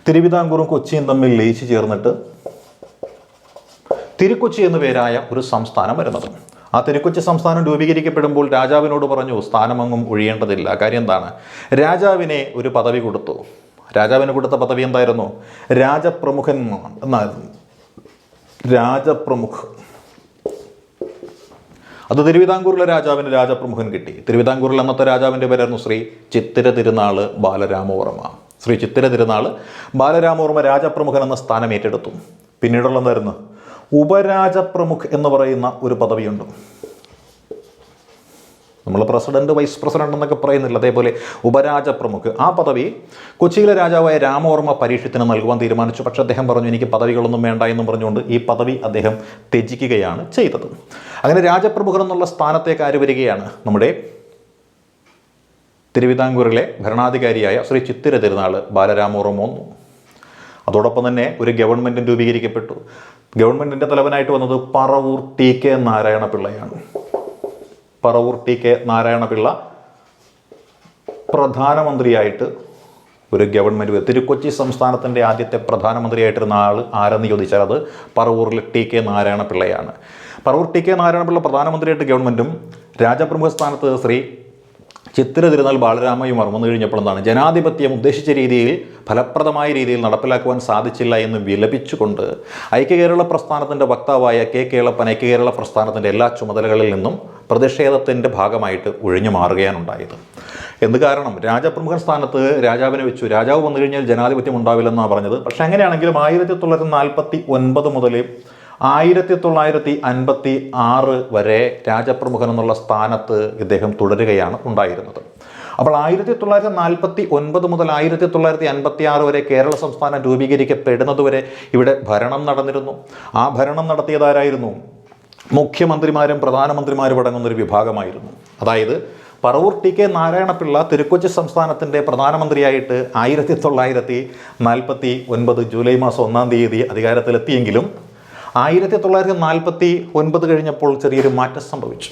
തിരുവിതാംകൂറും കൊച്ചിയും തമ്മിൽ ലയിച്ചു ചേർന്നിട്ട് തിരുക്കൊച്ചി എന്നു പേരായ ഒരു സംസ്ഥാനം വരുന്നത്. ആ തിരുക്കൊച്ചി സംസ്ഥാനം രൂപീകരിക്കപ്പെടുമ്പോൾ രാജാവിനോട് പറഞ്ഞു, സ്ഥാനമൊന്നും ഒഴിയേണ്ടതില്ല. കാര്യം എന്താണ്, രാജാവിനെ ഒരു പദവി കൊടുത്തു. രാജാവിന് കൊടുത്ത പദവി എന്തായിരുന്നു, രാജപ്രമുഖൻ എന്നായിരുന്നു. രാജപ്രമുഖ്, അത് തിരുവിതാംകൂറിലെ രാജാവിന് രാജപ്രമുഖൻ കിട്ടി. തിരുവിതാംകൂറിൽ അന്നത്തെ രാജാവിൻ്റെ പേരായിരുന്നു ശ്രീ ചിത്തിര തിരുനാൾ ബാലരാമവർമ്മ. ശ്രീ ചിത്തിര തിരുനാൾ ബാലരാമവർമ്മ രാജപ്രമുഖൻ എന്ന സ്ഥാനം ഏറ്റെടുത്തു. പിന്നീടുള്ള എന്തായിരുന്നു, ഉപരാജപ്രമുഖ് എന്ന് പറയുന്ന ഒരു പദവിയുണ്ട്. നമ്മൾ പ്രസിഡന്റ്, വൈസ് പ്രസിഡന്റ് എന്നൊക്കെ പറയുന്നില്ല, അതേപോലെ ഉപരാജപ്രമുഖ്. ആ പദവി കൊച്ചിയിലെ രാജാവായ രാമവർമ്മ പരീക്ഷത്തിന് നൽകുവാൻ തീരുമാനിച്ചു. പക്ഷേ അദ്ദേഹം പറഞ്ഞു, എനിക്ക് പദവികളൊന്നും വേണ്ട എന്നും പറഞ്ഞുകൊണ്ട് ഈ പദവി അദ്ദേഹം ത്യജിക്കുകയാണ് ചെയ്തത്. അങ്ങനെ രാജപ്രമുഖൻ എന്നുള്ള സ്ഥാനത്തേക്ക് ആര് വരികയാണ്, നമ്മുടെ തിരുവിതാംകൂറിലെ ഭരണാധികാരിയായ ശ്രീ ചിത്തിര തിരുനാൾ ബാലരാമവർമ്മ വന്നു. അതോടൊപ്പം തന്നെ ഒരു ഗവൺമെൻറ്റും രൂപീകരിക്കപ്പെട്ടു. ഗവൺമെൻറ്റിൻ്റെ തലവനായിട്ട് വന്നത് പറവൂർ ടി.കെ. നാരായണപിള്ളയാണ്. പറവൂർ ടി.കെ. നാരായണപിള്ള പ്രധാനമന്ത്രിയായിട്ട് ഒരു ഗവൺമെൻറ്, തിരുക്കൊച്ചി സംസ്ഥാനത്തിൻ്റെ ആദ്യത്തെ പ്രധാനമന്ത്രിയായിട്ടിരുന്ന ആൾ ആരെന്ന് ചോദിച്ചാൽ അത് പറവൂരിലെ ടി.കെ. നാരായണപിള്ളയാണ്. പറവൂർ ടി.കെ. നാരായണപിള്ള പ്രധാനമന്ത്രിയായിട്ട് ഗവൺമെൻറ്റും രാജപ്രമുഖ സ്ഥാനത്ത് ശ്രീ ചിത്തിര തിരുനാൾ ബാലരാമവർമ്മ വന്നു കഴിഞ്ഞപ്പോൾ എന്താണ്, ജനാധിപത്യം ഉദ്ദേശിച്ച രീതിയിൽ ഫലപ്രദമായ രീതിയിൽ നടപ്പിലാക്കുവാൻ സാധിച്ചില്ല എന്ന് വിലപിച്ചുകൊണ്ട് ഐക്യകേരള പ്രസ്ഥാനത്തിൻ്റെ വക്താവായ കെ കേളപ്പൻ ഐക്യകേരള പ്രസ്ഥാനത്തിൻ്റെ എല്ലാ ചുമതലകളിൽ നിന്നും പ്രതിഷേധത്തിൻ്റെ ഭാഗമായിട്ട് ഒഴിഞ്ഞു മാറുകയാണ് ഉണ്ടായത്. എന്ത് കാരണം, രാജപ്രമുഖൻ സ്ഥാനത്ത് രാജാവിനെ വെച്ചു. രാജാവ് വന്നു കഴിഞ്ഞാൽ ജനാധിപത്യം ഉണ്ടാവില്ലെന്നാണ് പറഞ്ഞത്. പക്ഷേ അങ്ങനെയാണെങ്കിലും 1949 മുതൽ 1956 വരെ രാജപ്രമുഖൻ എന്നുള്ള സ്ഥാനത്ത് ഇദ്ദേഹം തുടരുകയാണ് ഉണ്ടായിരുന്നത്. അപ്പോൾ 1949 മുതൽ 1956 വരെ കേരള സംസ്ഥാനം രൂപീകരിക്കപ്പെടുന്നതുവരെ ഇവിടെ ഭരണം നടന്നിരുന്നു. ആ ഭരണം നടത്തിയതാരായിരുന്നു? മുഖ്യമന്ത്രിമാരും പ്രധാനമന്ത്രിമാരും അടങ്ങുന്നൊരു വിഭാഗമായിരുന്നു. അതായത് പറവൂർ ടി കെ നാരായണപിള്ള തിരുക്കൊച്ചി സംസ്ഥാനത്തിൻ്റെ പ്രധാനമന്ത്രിയായിട്ട് 1949 ജൂലൈ മാസം 1-ാം തീയതി അധികാരത്തിലെത്തിയെങ്കിലും 1949 കഴിഞ്ഞപ്പോൾ ചെറിയൊരു മാറ്റം സംഭവിച്ചു.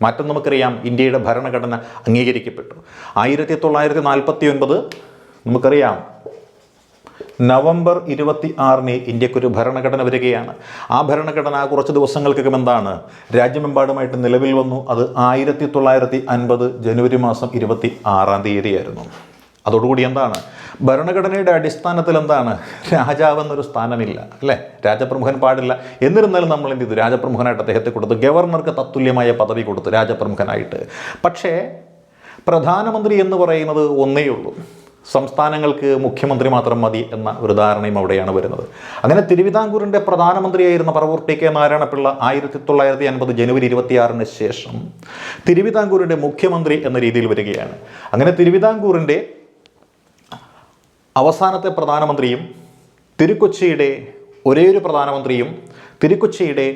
മാറ്റം നമുക്കറിയാം. ഇന്ത്യയുടെ ഭരണഘടന അംഗീകരിക്കപ്പെട്ടു. 1949 നമുക്കറിയാം നവംബർ 26 ഇന്ത്യക്കൊരു ഭരണഘടന വരികയാണ്. ആ ഭരണഘടന കുറച്ച് ദിവസങ്ങൾക്കകം എന്താണ് രാജ്യമെമ്പാടുമായിട്ട് നിലവിൽ വന്നു. അത് 1950 ജനുവരി മാസം 26-ാം തീയതിയായിരുന്നു. അതോടുകൂടി എന്താണ് ഭരണഘടനയുടെ അടിസ്ഥാനത്തിൽ എന്താണ് രാജാവെന്നൊരു സ്ഥാനമില്ല, അല്ലേ? രാജപ്രമുഖൻ പാടില്ല. എന്നിരുന്നാലും നമ്മൾ എന്ത് ചെയ്തു? രാജപ്രമുഖനായിട്ട് അദ്ദേഹത്തെ കൊടുത്തു. ഗവർണർക്ക് തത്തുല്യമായ പദവി കൊടുത്തു രാജപ്രമുഖനായിട്ട്. പക്ഷേ പ്രധാനമന്ത്രി എന്ന് പറയുന്നത് ഒന്നേ ഉള്ളൂ. സംസ്ഥാനങ്ങൾക്ക് മുഖ്യമന്ത്രി മാത്രം മതി എന്ന ഒരു ധാരണയും അവിടെയാണ് വരുന്നത്. അങ്ങനെ തിരുവിതാംകൂറിൻ്റെ പ്രധാനമന്ത്രിയായിരുന്ന പറവൂർ ടി കെ നാരായണപിള്ള 1950 ജനുവരി 26 ശേഷം തിരുവിതാംകൂറിൻ്റെ മുഖ്യമന്ത്രി എന്ന രീതിയിൽ വരികയാണ്. അങ്ങനെ തിരുവിതാംകൂറിൻ്റെ അവസാനത്തെ പ്രധാനമന്ത്രിയും തിരുക്കൊച്ചിയുടെ ഒരേയൊരു പ്രധാനമന്ത്രിയും തിരുക്കൊച്ചിയുടെ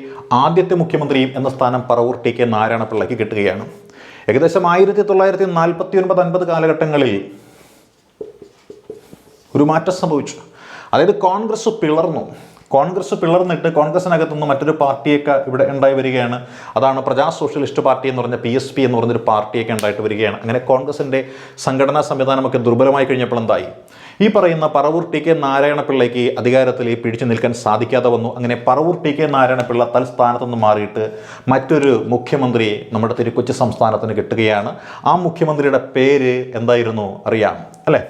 ആദ്യത്തെ മുഖ്യമന്ത്രിയും എന്ന സ്ഥാനം പറവൂർ ടി കെ നാരായണപിള്ളയ്ക്ക് കിട്ടുകയാണ്. ഏകദേശം 1949-50 കാലഘട്ടങ്ങളിൽ ഒരു മാറ്റം സംഭവിച്ചു. അതായത് കോൺഗ്രസ് പിളർന്നിട്ട് കോൺഗ്രസിനകത്തുനിന്ന് മറ്റൊരു പാർട്ടിയൊക്കെ ഇവിടെ ഉണ്ടായി വരികയാണ്. അതാണ് പ്രജാ സോഷ്യലിസ്റ്റ് പാർട്ടി എന്ന് പറഞ്ഞ PSP എന്ന് പറഞ്ഞൊരു പാർട്ടിയൊക്കെ ഉണ്ടായിട്ട് വരികയാണ്. അങ്ങനെ കോൺഗ്രസിൻ്റെ സംഘടനാ സംവിധാനമൊക്കെ ദുർബലമായി കഴിഞ്ഞപ്പോൾ എന്തായി? ഈ പറയുന്ന പറവൂർ ടി കെ നാരായണപിള്ളയ്ക്ക് അധികാരത്തിൽ പിടിച്ചു നിൽക്കാൻ സാധിക്കാതെ വന്നു. അങ്ങനെ പറവൂർ ടി കെ നാരായണപിള്ള തൽസ്ഥാനത്ത് നിന്ന് മാറിയിട്ട് മറ്റൊരു മുഖ്യമന്ത്രിയെ നമ്മുടെ തിരുക്കൊച്ചി സംസ്ഥാനത്തിന് കിട്ടുകയാണ്. ആ മുഖ്യമന്ത്രിയുടെ പേര് എന്തായിരുന്നു അറിയാം അല്ലേ?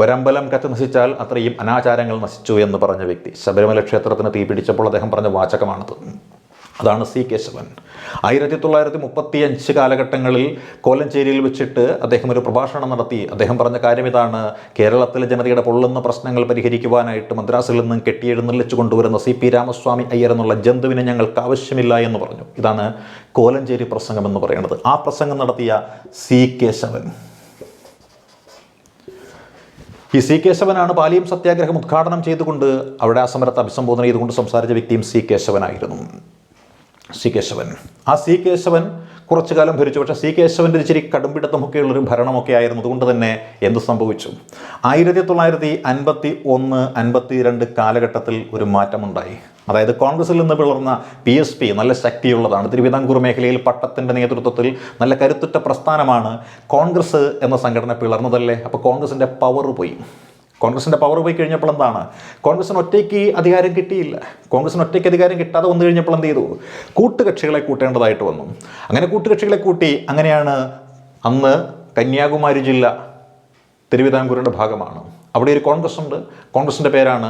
ഒരമ്പലം കത്തി നശിച്ചാൽ അത്രയും അനാചാരങ്ങൾ നശിച്ചു എന്ന് പറഞ്ഞ വ്യക്തി. ശബരിമല ക്ഷേത്രത്തിന് തീ പിടിച്ചപ്പോൾ അദ്ദേഹം പറഞ്ഞ വാചകമാണത്. അതാണ് C കേശവൻ. 1935 കാലഘട്ടങ്ങളിൽ കോലഞ്ചേരിയിൽ വെച്ചിട്ട് അദ്ദേഹം ഒരു പ്രഭാഷണം നടത്തി. അദ്ദേഹം പറഞ്ഞ കാര്യം ഇതാണ്: കേരളത്തിലെ ജനതയുടെ പൊള്ളുന്ന പ്രശ്നങ്ങൾ പരിഹരിക്കുവാനായിട്ട് മദ്രാസിൽ നിന്നും കെട്ടിയെഴുന്നള്ളിച്ചു കൊണ്ടുവരുന്ന CP രാമസ്വാമി അയ്യർ എന്നുള്ള ജന്തുവിനെ ഞങ്ങൾക്ക് ആവശ്യമില്ല എന്ന് പറഞ്ഞു. ഇതാണ് കോലഞ്ചേരി പ്രസംഗം എന്ന് പറയുന്നത്. ആ പ്രസംഗം നടത്തിയ C കേശവൻ. ഈ C കേശവനാണ് പാലിയം സത്യാഗ്രഹം ഉദ്ഘാടനം ചെയ്തുകൊണ്ട് അവിടെ ആ സമരത്തെ അഭിസംബോധന ചെയ്തുകൊണ്ട് സംസാരിച്ച വ്യക്തിയും C കേശവനായിരുന്നു. C കേശവൻ. ആ C കേശവൻ കുറച്ചു കാലം ഭരിച്ചു. പക്ഷേ C കേശവൻ്റെ ഇച്ചിരി കടുംപിടുത്തമൊക്കെയുള്ളൊരു ഭരണമൊക്കെ ആയിരുന്നു. അതുകൊണ്ട് തന്നെ എന്ത് സംഭവിച്ചു? 1951-52 കാലഘട്ടത്തിൽ ഒരു മാറ്റമുണ്ടായി. അതായത് കോൺഗ്രസിൽ നിന്ന് പിളർന്ന PSP നല്ല ശക്തിയുള്ളതാണ്. തിരുവിതാംകൂർ മേഖലയിൽ പട്ടത്തിൻ്റെ നേതൃത്വത്തിൽ നല്ല കരുത്തുറ്റ പ്രസ്ഥാനമാണ്. കോൺഗ്രസ് എന്ന സംഘടന പിളർന്നതല്ലേ? അപ്പോൾ കോൺഗ്രസിൻ്റെ പവർ പോയി. കഴിഞ്ഞപ്പോൾ എന്താണ്? കോൺഗ്രസിന് ഒറ്റയ്ക്ക് അധികാരം കിട്ടിയില്ല. കോൺഗ്രസിന് ഒറ്റയ്ക്ക് അധികാരം കിട്ടാതെ വന്നു കഴിഞ്ഞപ്പോൾ എന്ത് ചെയ്തു? കൂട്ടുകക്ഷികളെ കൂട്ടേണ്ടതായിട്ട് വന്നു. അങ്ങനെ കൂട്ടുകക്ഷികളെ കൂട്ടി. അങ്ങനെയാണ് അന്ന് കന്യാകുമാരി ജില്ല തിരുവിതാംകൂറിൻ്റെ ഭാഗമാണ്. അവിടെ ഒരു കോൺഗ്രസ് ഉണ്ട്. കോൺഗ്രസിൻ്റെ പേരാണ്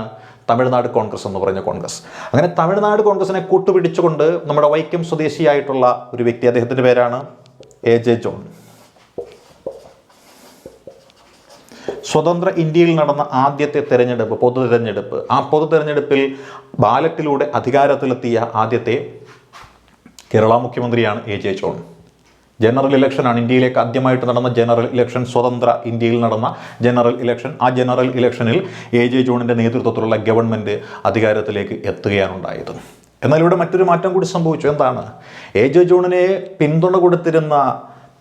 തമിഴ്നാട് കോൺഗ്രസ് എന്ന് പറഞ്ഞ കോൺഗ്രസ്. അങ്ങനെ തമിഴ്നാട് കോൺഗ്രസിനെ കൂട്ടുപിടിച്ചുകൊണ്ട് നമ്മുടെ വൈക്കം സ്വദേശിയായിട്ടുള്ള ഒരു വ്യക്തി, അദ്ദേഹത്തിൻ്റെ പേരാണ് AJ ജോൺ. സ്വതന്ത്ര ഇന്ത്യയിൽ നടന്ന ആദ്യത്തെ പൊതു തെരഞ്ഞെടുപ്പ്. ആ പൊതു തെരഞ്ഞെടുപ്പിൽ ബാലറ്റിലൂടെ അധികാരത്തിലെത്തിയ ആദ്യത്തെ കേരള മുഖ്യമന്ത്രിയാണ് AJ ജോൺ. ജനറൽ ഇലക്ഷനാണ് ഇന്ത്യയിലേക്ക് ആദ്യമായിട്ട് നടന്ന ജനറൽ ഇലക്ഷൻ. സ്വതന്ത്ര ഇന്ത്യയിൽ നടന്ന ജനറൽ ഇലക്ഷൻ. ആ ജനറൽ ഇലക്ഷനിൽ AJ ജോണിൻ്റെ നേതൃത്വത്തിലുള്ള ഗവൺമെൻറ് അധികാരത്തിലേക്ക് എത്തുകയാണ് ഉണ്ടായത്. എന്നാൽ ഇവിടെ മറ്റൊരു മാറ്റം കൂടി സംഭവിച്ചു. എന്താണ്? AJ ജോണിനെ പിന്തുണ കൊടുത്തിരുന്ന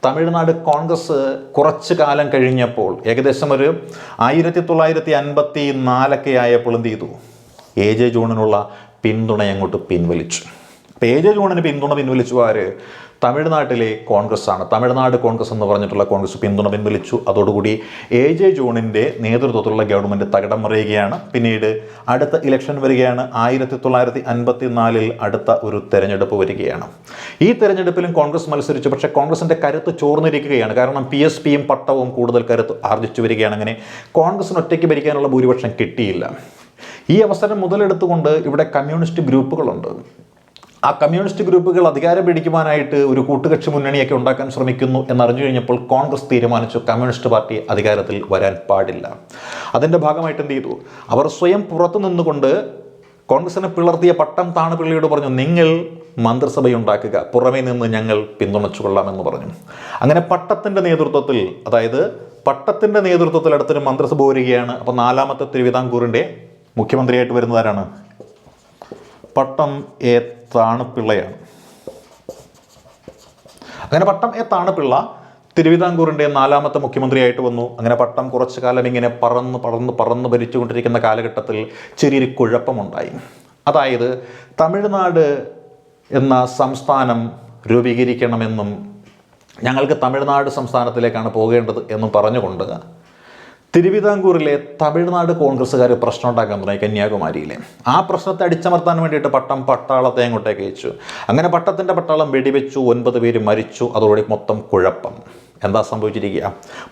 തമിഴ്നാട് കോൺഗ്രസ് കുറച്ചു കാലം കഴിഞ്ഞപ്പോൾ, ഏകദേശം ഒരു 1954 ആയപ്പോൾ എന്ത് ചെയ്തു? AJ ജോണിനുള്ള പിന്തുണ അങ്ങോട്ട് പിൻവലിച്ചു. അപ്പോൾ AJ ജോണിന് പിന്തുണ പിൻവലിച്ചു ആര്? തമിഴ്നാട്ടിലെ കോൺഗ്രസ് ആണ്. തമിഴ്നാട് കോൺഗ്രസ് എന്ന് പറഞ്ഞിട്ടുള്ള കോൺഗ്രസ് പിന്തുണ പിൻവലിച്ചു. അതോടുകൂടി AJ ജോണിൻ്റെ നേതൃത്വത്തിലുള്ള ഗവൺമെൻറ് തകിടം മറിയുകയാണ്. പിന്നീട് അടുത്ത ഇലക്ഷൻ വരികയാണ്. 1954 അടുത്ത ഒരു തെരഞ്ഞെടുപ്പ് വരികയാണ്. ഈ തെരഞ്ഞെടുപ്പിലും കോൺഗ്രസ് മത്സരിച്ചു. പക്ഷേ കോൺഗ്രസിൻ്റെ കരുത്ത് ചോർന്നിരിക്കുകയാണ്. കാരണം PSPയും പട്ടവും കൂടുതൽ കരുത്ത് ആർജിച്ചു വരികയാണ്. അങ്ങനെ കോൺഗ്രസിന് ഒറ്റയ്ക്ക് ഭരിക്കാനുള്ള ഭൂരിപക്ഷം കിട്ടിയില്ല. ഈ അവസരം മുതലെടുത്തുകൊണ്ട് ഇവിടെ കമ്മ്യൂണിസ്റ്റ് ഗ്രൂപ്പുകളുണ്ട്. ആ കമ്മ്യൂണിസ്റ്റ് ഗ്രൂപ്പുകൾ അധികാരം പിടിക്കുവാനായിട്ട് ഒരു കൂട്ടുകക്ഷി മുന്നണിയൊക്കെ ഉണ്ടാക്കാൻ ശ്രമിക്കുന്നു എന്നറിഞ്ഞു കഴിഞ്ഞപ്പോൾ കോൺഗ്രസ് തീരുമാനിച്ചു കമ്മ്യൂണിസ്റ്റ് പാർട്ടി അധികാരത്തിൽ വരാൻ പാടില്ല. അതിൻ്റെ ഭാഗമായിട്ട് എന്ത് ചെയ്തു? അവർ സ്വയം പുറത്തു നിന്നുകൊണ്ട് കോൺഗ്രസിനെ പിളർത്തിയ പട്ടം താണുപിള്ളിയോട് പറഞ്ഞു, നിങ്ങൾ മന്ത്രിസഭയുണ്ടാക്കുക, പുറമേ നിന്ന് ഞങ്ങൾ പിന്തുണച്ചു കൊള്ളാമെന്ന് പറഞ്ഞു. അങ്ങനെ പട്ടത്തിൻ്റെ നേതൃത്വത്തിൽ, അതായത് പട്ടത്തിൻ്റെ നേതൃത്വത്തിൽ അടുത്തൊരു മന്ത്രിസഭ വരികയാണ്. അപ്പോൾ നാലാമത്തെ തിരുവിതാംകൂറിൻ്റെ മുഖ്യമന്ത്രിയായിട്ട് വരുന്നതാരാണ്? പട്ടം എ താണുപിള്ളയാണ്. അങ്ങനെ പട്ടം എ താണുപിള്ള തിരുവിതാംകൂറിൻ്റെ നാലാമത്തെ മുഖ്യമന്ത്രിയായിട്ട് വന്നു. അങ്ങനെ പട്ടം കുറച്ചു കാലം ഇങ്ങനെ പറന്ന് ഭരിച്ചുകൊണ്ടിരിക്കുന്ന കാലഘട്ടത്തിൽ ചെറിയൊരു കുഴപ്പമുണ്ടായി. അതായത് തമിഴ്നാട് എന്ന സംസ്ഥാനം രൂപീകരിക്കണമെന്നും ഞങ്ങൾക്ക് തമിഴ്നാട് സംസ്ഥാനത്തിലേക്കാണ് പോകേണ്ടത് എന്നും പറഞ്ഞുകൊണ്ട് തിരുവിതാംകൂറിലെ തമിഴ്നാട് കോൺഗ്രസ്സുകാർ പ്രശ്നം ഉണ്ടാക്കാൻ തുടങ്ങി കന്യാകുമാരിയിലെ. ആ പ്രശ്നത്തെ അടിച്ചമർത്താൻ വേണ്ടിയിട്ട് പട്ടം പട്ടാളത്തെ അങ്ങോട്ടേക്ക് അയച്ചു. അങ്ങനെ പട്ടത്തിൻ്റെ പട്ടാളം വെടിവെച്ചു, 9 പേര് മരിച്ചു. അതോടെ മൊത്തം കുഴപ്പം. എന്താ സംഭവിച്ചിരിക്കുക?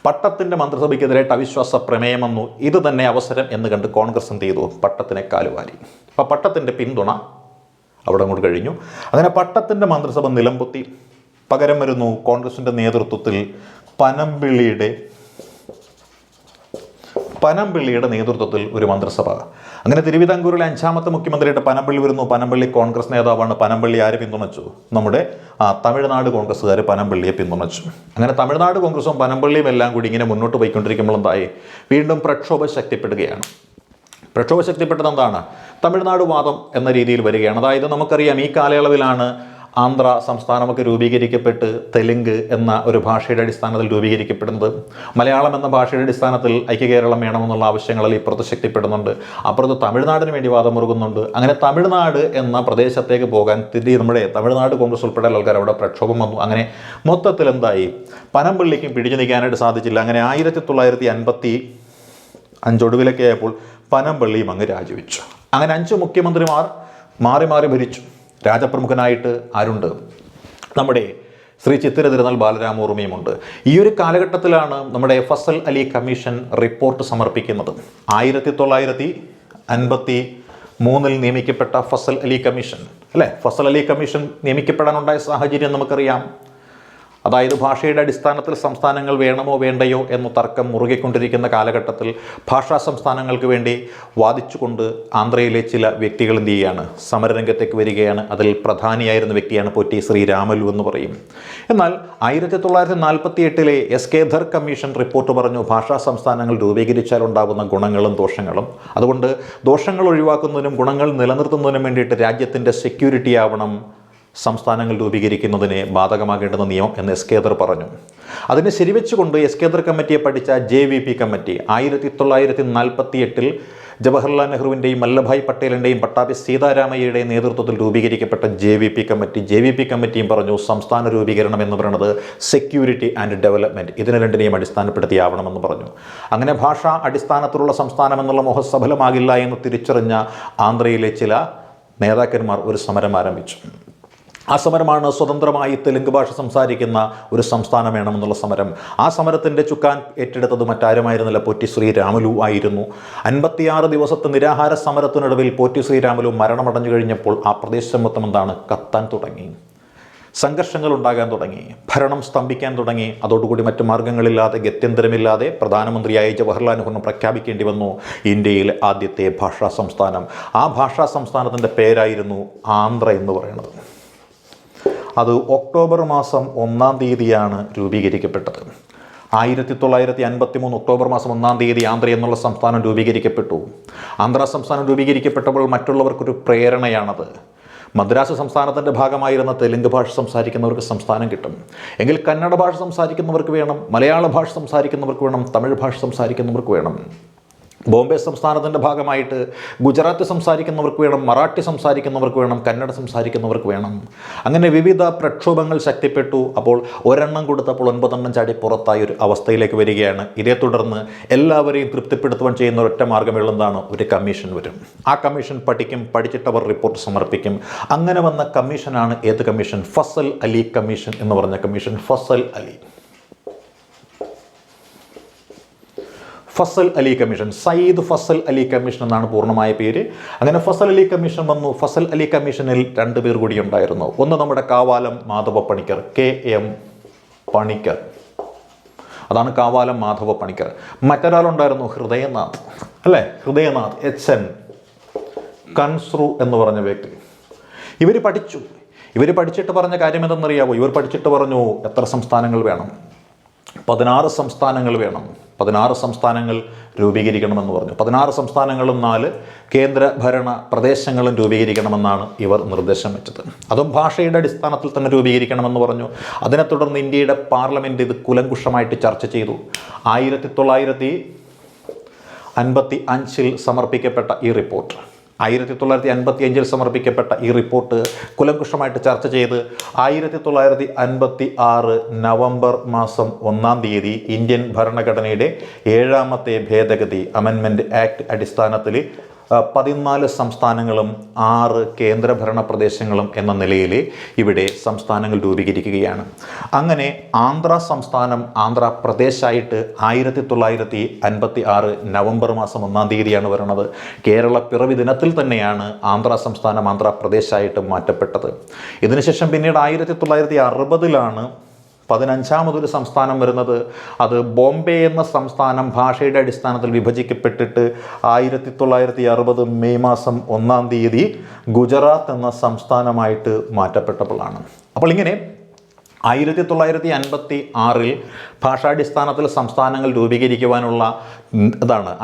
പട്ടത്തിൻ്റെ മന്ത്രിസഭയ്ക്കെതിരായിട്ട് അവിശ്വാസ പ്രമേയം വന്നു. ഇത് തന്നെ അവസരം എന്ന് കണ്ട് കോൺഗ്രസ് എന്ത് ചെയ്തു? പട്ടത്തിനെ കാലുവാരി. അപ്പോൾ പട്ടത്തിൻ്റെ പിന്തുണ അവിടെ അങ്ങോട്ട് കഴിഞ്ഞു. അങ്ങനെ പട്ടത്തിൻ്റെ മന്ത്രിസഭ നിലംപൊത്തി. പകരം വരുന്നു കോൺഗ്രസിൻ്റെ നേതൃത്വത്തിൽ പനമ്പിള്ളിയുടെ നേതൃത്വത്തിൽ ഒരു മന്ത്രിസഭ. അങ്ങനെ തിരുവിതാംകൂറിലെ 5ാമത്തെ മുഖ്യമന്ത്രിയായിട്ട് പനമ്പിള്ളി വരുന്നു. പനമ്പിള്ളി കോൺഗ്രസ് നേതാവാണ്. പനമ്പിള്ളി ആര് പിന്തുണച്ചു? നമ്മുടെ തമിഴ്നാട് കോൺഗ്രസ്സുകാർ പനമ്പിള്ളിയെ പിന്തുണച്ചു. അങ്ങനെ തമിഴ്നാട് കോൺഗ്രസും പനമ്പിള്ളിയും എല്ലാം കൂടി ഇങ്ങനെ മുന്നോട്ട് പോയിക്കൊണ്ടിരിക്കുമ്പോൾ എന്തായി? വീണ്ടും പ്രക്ഷോഭം ശക്തിപ്പെടുകയാണ്. പ്രക്ഷോഭം ശക്തിപ്പെട്ടത് എന്താണ്? തമിഴ്നാട് വാദം എന്ന രീതിയിൽ വരികയാണ്. അതായത് നമുക്കറിയാം, ഈ കാലയളവിലാണ് ആന്ധ്ര സംസ്ഥാനമൊക്കെ രൂപീകരിക്കപ്പെട്ട് തെലുങ്ക് എന്ന ഒരു ഭാഷയുടെ അടിസ്ഥാനത്തിൽ രൂപീകരിക്കപ്പെടുന്നത്. മലയാളം എന്ന ഭാഷയുടെ അടിസ്ഥാനത്തിൽ ഐക്യകേരളം വേണമെന്നുള്ള ആവശ്യങ്ങളിൽ ഇപ്പുറത്ത് ശക്തിപ്പെടുന്നുണ്ട്, അപ്പുറത്ത് തമിഴ്നാടിന് വേണ്ടി വാദം മുറുകുന്നുണ്ട്. അങ്ങനെ തമിഴ്നാട് എന്ന പ്രദേശത്തേക്ക് പോകാൻ നമ്മുടെ തമിഴ്നാട് കോൺഗ്രസ് ഉൾപ്പെടെ ആൾക്കാർ അവിടെ പ്രക്ഷോഭം വന്നു. അങ്ങനെ മൊത്തത്തിൽ എന്തായി? പനമ്പിള്ളിക്കും പിടിച്ചു നിൽക്കാനായിട്ട് സാധിച്ചില്ല. അങ്ങനെ 1955 ഒടുവിലൊക്കെ ആയപ്പോൾ പനമ്പിള്ളിയും അങ്ങ് രാജിവെച്ചു. അങ്ങനെ 5 മുഖ്യമന്ത്രിമാർ മാറി മാറി ഭരിച്ചു. രാജപ്രമുഖനായിട്ട് ആരുണ്ട്? നമ്മുടെ ശ്രീ ചിത്തിര തിരുനാൾ ബാലരാമവർമ്മയുമുണ്ട്. ഈ ഒരു കാലഘട്ടത്തിലാണ് നമ്മുടെ ഫസൽ അലി കമ്മീഷൻ റിപ്പോർട്ട് സമർപ്പിക്കുന്നത്. 1953 നിയമിക്കപ്പെട്ട ഫസൽ അലി കമ്മീഷൻ, അല്ലേ? ഫസൽ അലി കമ്മീഷൻ നിയമിക്കപ്പെടാനുണ്ടായ സാഹചര്യം നമുക്കറിയാം. അതായത് ഭാഷയുടെ അടിസ്ഥാനത്തിൽ സംസ്ഥാനങ്ങൾ വേണമോ വേണ്ടയോ എന്ന തർക്കം മുറുകിക്കൊണ്ടിരിക്കുന്ന കാലഘട്ടത്തിൽ ഭാഷാ സംസ്ഥാനങ്ങൾക്ക് വേണ്ടി വാദിച്ചുകൊണ്ട് ആന്ധ്രയിലെ ചില വ്യക്തികൾ എന്ത് ചെയ്യുകയാണ്? സമരരംഗത്തേക്ക് വരികയാണ്. അതിൽ പ്രധാനിയായിരുന്ന വ്യക്തിയാണ് പൊറ്റി ശ്രീരാമലു എന്ന് പറയും. എന്നാൽ 1948 എസ്.കെ. ധർ കമ്മീഷൻ റിപ്പോർട്ട് പറഞ്ഞു, ഭാഷാ സംസ്ഥാനങ്ങൾ രൂപീകരിച്ചാൽ ഉണ്ടാകുന്ന ഗുണങ്ങളും ദോഷങ്ങളും. അതുകൊണ്ട് ദോഷങ്ങൾ ഒഴിവാക്കുന്നതിനും ഗുണങ്ങൾ നിലനിർത്തുന്നതിനും വേണ്ടിയിട്ട് രാജ്യത്തിൻ്റെ സെക്യൂരിറ്റി ആവണം സംസ്ഥാനങ്ങൾ രൂപീകരിക്കുന്നതിന് ബാധകമാകേണ്ടുന്ന നിയമം എന്ന് എസ്.കെ. ധർ പറഞ്ഞു. അതിനെ ശരിവെച്ചുകൊണ്ട് എസ്.കെ. ധർ കമ്മിറ്റിയെ പഠിച്ച JVP കമ്മിറ്റി 1948 ജവഹർലാൽ നെഹ്റുവിൻ്റെയും വല്ലഭായ് പട്ടേലിൻ്റെയും പട്ടാഭി സീതാരാമയ്യയുടെയും നേതൃത്വത്തിൽ രൂപീകരിക്കപ്പെട്ട JVP കമ്മിറ്റിയും പറഞ്ഞു, സംസ്ഥാന രൂപീകരണം എന്ന് പറയുന്നത് സെക്യൂരിറ്റി ആൻഡ് ഡെവലപ്മെൻറ്റ്, ഇതിനെ രണ്ടിനെയും അടിസ്ഥാനപ്പെടുത്തിയാവണമെന്ന് പറഞ്ഞു. അങ്ങനെ ഭാഷാ അടിസ്ഥാനത്തിലുള്ള സംസ്ഥാനം എന്നുള്ള മോഹം സഫലമാകില്ല എന്ന് തിരിച്ചറിഞ്ഞ ആന്ധ്രയിലെ ചില നേതാക്കന്മാർ ഒരു സമരം ആരംഭിച്ചു. ആ സമരമാണ് സ്വതന്ത്രമായി തെലുങ്ക് ഭാഷ സംസാരിക്കുന്ന ഒരു സംസ്ഥാനം വേണമെന്നുള്ള സമരം. ആ സമരത്തിൻ്റെ ചുക്കാൻ ഏറ്റെടുത്തത് മറ്റാരുമായിരുന്നില്ല, പൊറ്റി ശ്രീരാമലു ആയിരുന്നു. 56 ദിവസത്തെ നിരാഹാര സമരത്തിനൊടുവിൽ പൊറ്റി ശ്രീരാമലു മരണമടഞ്ഞു കഴിഞ്ഞപ്പോൾ ആ പ്രദേശം മൊത്തം എന്താണ്? കത്താൻ തുടങ്ങി, സംഘർഷങ്ങൾ ഉണ്ടാകാൻ തുടങ്ങി, ഭരണം സ്തംഭിക്കാൻ തുടങ്ങി. അതോടുകൂടി മറ്റു മാർഗ്ഗങ്ങളില്ലാതെ, ഗത്യന്തരമില്ലാതെ പ്രധാനമന്ത്രിയായി ജവഹർലാൽ നെഹ്റുവിനെ പ്രഖ്യാപിക്കേണ്ടി വന്നു ഇന്ത്യയിലെ ആദ്യത്തെ ഭാഷാ സംസ്ഥാനം. ആ ഭാഷാ സംസ്ഥാനത്തിൻ്റെ പേരായിരുന്നു ആന്ധ്ര എന്ന് പറയുന്നത്. അത് ഒക്ടോബർ മാസം 1-ാം തീയതിയാണ് രൂപീകരിക്കപ്പെട്ടത്. 1953 ഒക്ടോബർ മാസം 1-ാം തീയതി ആന്ധ്ര എന്നുള്ള സംസ്ഥാനം രൂപീകരിക്കപ്പെട്ടു. ആന്ധ്ര സംസ്ഥാനം രൂപീകരിക്കപ്പെട്ടപ്പോൾ മറ്റുള്ളവർക്കൊരു പ്രേരണയാണത്. മദ്രാസ് സംസ്ഥാനത്തിൻ്റെ ഭാഗമായിരുന്ന തെലുങ്ക് ഭാഷ സംസാരിക്കുന്നവർക്ക് സംസ്ഥാനം കിട്ടും എങ്കിൽ കന്നഡ ഭാഷ സംസാരിക്കുന്നവർക്ക് വേണം, മലയാള ഭാഷ സംസാരിക്കുന്നവർക്ക് വേണം, തമിഴ് ഭാഷ സംസാരിക്കുന്നവർക്ക് വേണം. ബോംബെ സംസ്ഥാനത്തിൻ്റെ ഭാഗമായിട്ട് ഗുജറാത്ത് സംസാരിക്കുന്നവർക്ക് വേണം, മറാഠി സംസാരിക്കുന്നവർക്ക് വേണം, കന്നഡ സംസാരിക്കുന്നവർക്ക് വേണം. അങ്ങനെ വിവിധ പ്രക്ഷോഭങ്ങൾ ശക്തിപ്പെട്ടു. അപ്പോൾ ഒരെണ്ണം കൊടുത്തപ്പോൾ 9 ചാടി പുറത്തായ ഒരു അവസ്ഥയിലേക്ക് വരികയാണ്. ഇതേ തുടർന്ന് എല്ലാവരെയും തൃപ്തിപ്പെടുത്തുവാൻ ചെയ്യുന്ന ഒരൊറ്റ മാർഗ്ഗമുള്ള എന്താണ്? ഒരു കമ്മീഷൻ വരും. ആ കമ്മീഷൻ പഠിക്കും, പഠിച്ചിട്ടവർ റിപ്പോർട്ട് സമർപ്പിക്കും. അങ്ങനെ വന്ന കമ്മീഷനാണ് ഏത് കമ്മീഷൻ? ഫസൽ അലി കമ്മീഷൻ എന്ന് പറഞ്ഞ commission. Fazal Ali commission, Syed Fazal Ali commission എന്നാണ് പൂർണ്ണമായ പേര്. അങ്ങനെ ഫസൽ അലി കമ്മീഷൻ വന്നു. ഫസൽ അലി കമ്മീഷനിൽ 2 പേർ കൂടി ഉണ്ടായിരുന്നു. ഒന്ന് നമ്മുടെ കാവാലം മാധവ പണിക്കർ, KM പണിക്കർ, അതാണ് കാവാലം മാധവ പണിക്കർ. മറ്റൊരാളുണ്ടായിരുന്നു ഹൃദയനാഥ്, അല്ലേ? ഹൃദയനാഥ് HN കൻസ്രു എന്ന് പറഞ്ഞ വ്യക്തി. ഇവർ പഠിച്ചു. ഇവർ പഠിച്ചിട്ട് പറഞ്ഞ കാര്യം എന്തെന്നറിയാമോ? ഇവർ പഠിച്ചിട്ട് പറഞ്ഞു എത്ര സംസ്ഥാനങ്ങൾ വേണം? 16 സംസ്ഥാനങ്ങൾ വേണം. 16 സംസ്ഥാനങ്ങൾ രൂപീകരിക്കണമെന്ന് പറഞ്ഞു. 16 സംസ്ഥാനങ്ങളും 4 കേന്ദ്രഭരണ പ്രദേശങ്ങളും രൂപീകരിക്കണമെന്നാണ് ഇവർ നിർദ്ദേശം വെച്ചത്. അതും ഭാഷയുടെ അടിസ്ഥാനത്തിൽ തന്നെ രൂപീകരിക്കണമെന്ന് പറഞ്ഞു. അതിനെ തുടർന്ന് ഇന്ത്യയുടെ പാർലമെൻറ്റ് ഇത് കുലങ്കുഷമായിട്ട് ചർച്ച ചെയ്തു. 1955 സമർപ്പിക്കപ്പെട്ട ഈ റിപ്പോർട്ട് 1955 സമർപ്പിക്കപ്പെട്ട ഈ റിപ്പോർട്ട് കുലങ്കുഷമായിട്ട് ചർച്ച ചെയ്ത് 1956 നവംബർ മാസം 1-ാം തീയതി ഇന്ത്യൻ ഭരണഘടനയുടെ 7ാമത്തെ ഭേദഗതി അമെൻമെൻറ്റ് ആക്ട് അടിസ്ഥാനത്തിൽ 14 സംസ്ഥാനങ്ങളും 6 കേന്ദ്രഭരണ പ്രദേശങ്ങളും എന്ന നിലയിൽ ഇവിടെ സംസ്ഥാനങ്ങൾ രൂപീകരിക്കുകയാണ്. അങ്ങനെ ആന്ധ്ര സംസ്ഥാനം ആന്ധ്രാപ്രദേശായിട്ട് 1956 നവംബർ മാസം 1-ാം തീയതിയാണ് വരുന്നത്. കേരള പിറവി ദിനത്തിൽ തന്നെയാണ് ആന്ധ്ര സംസ്ഥാനം ആന്ധ്രാപ്രദേശായിട്ട് മാറ്റപ്പെട്ടത്. ഇതിനുശേഷം പിന്നീട് 1960-ലാണ് 15ാമതൊരു സംസ്ഥാനം വരുന്നത്. അത് ബോംബെ എന്ന സംസ്ഥാനം ഭാഷയുടെ അടിസ്ഥാനത്തിൽ വിഭജിക്കപ്പെട്ടിട്ട് 1960 മെയ് മാസം 1-ാം തീയതി ഗുജറാത്ത് എന്ന സംസ്ഥാനമായിട്ട് മാറ്റപ്പെട്ടപ്പോഴാണ്. അപ്പോൾ ഇങ്ങനെ 1956 ഭാഷാടിസ്ഥാനത്തിൽ സംസ്ഥാനങ്ങൾ രൂപീകരിക്കുവാനുള്ള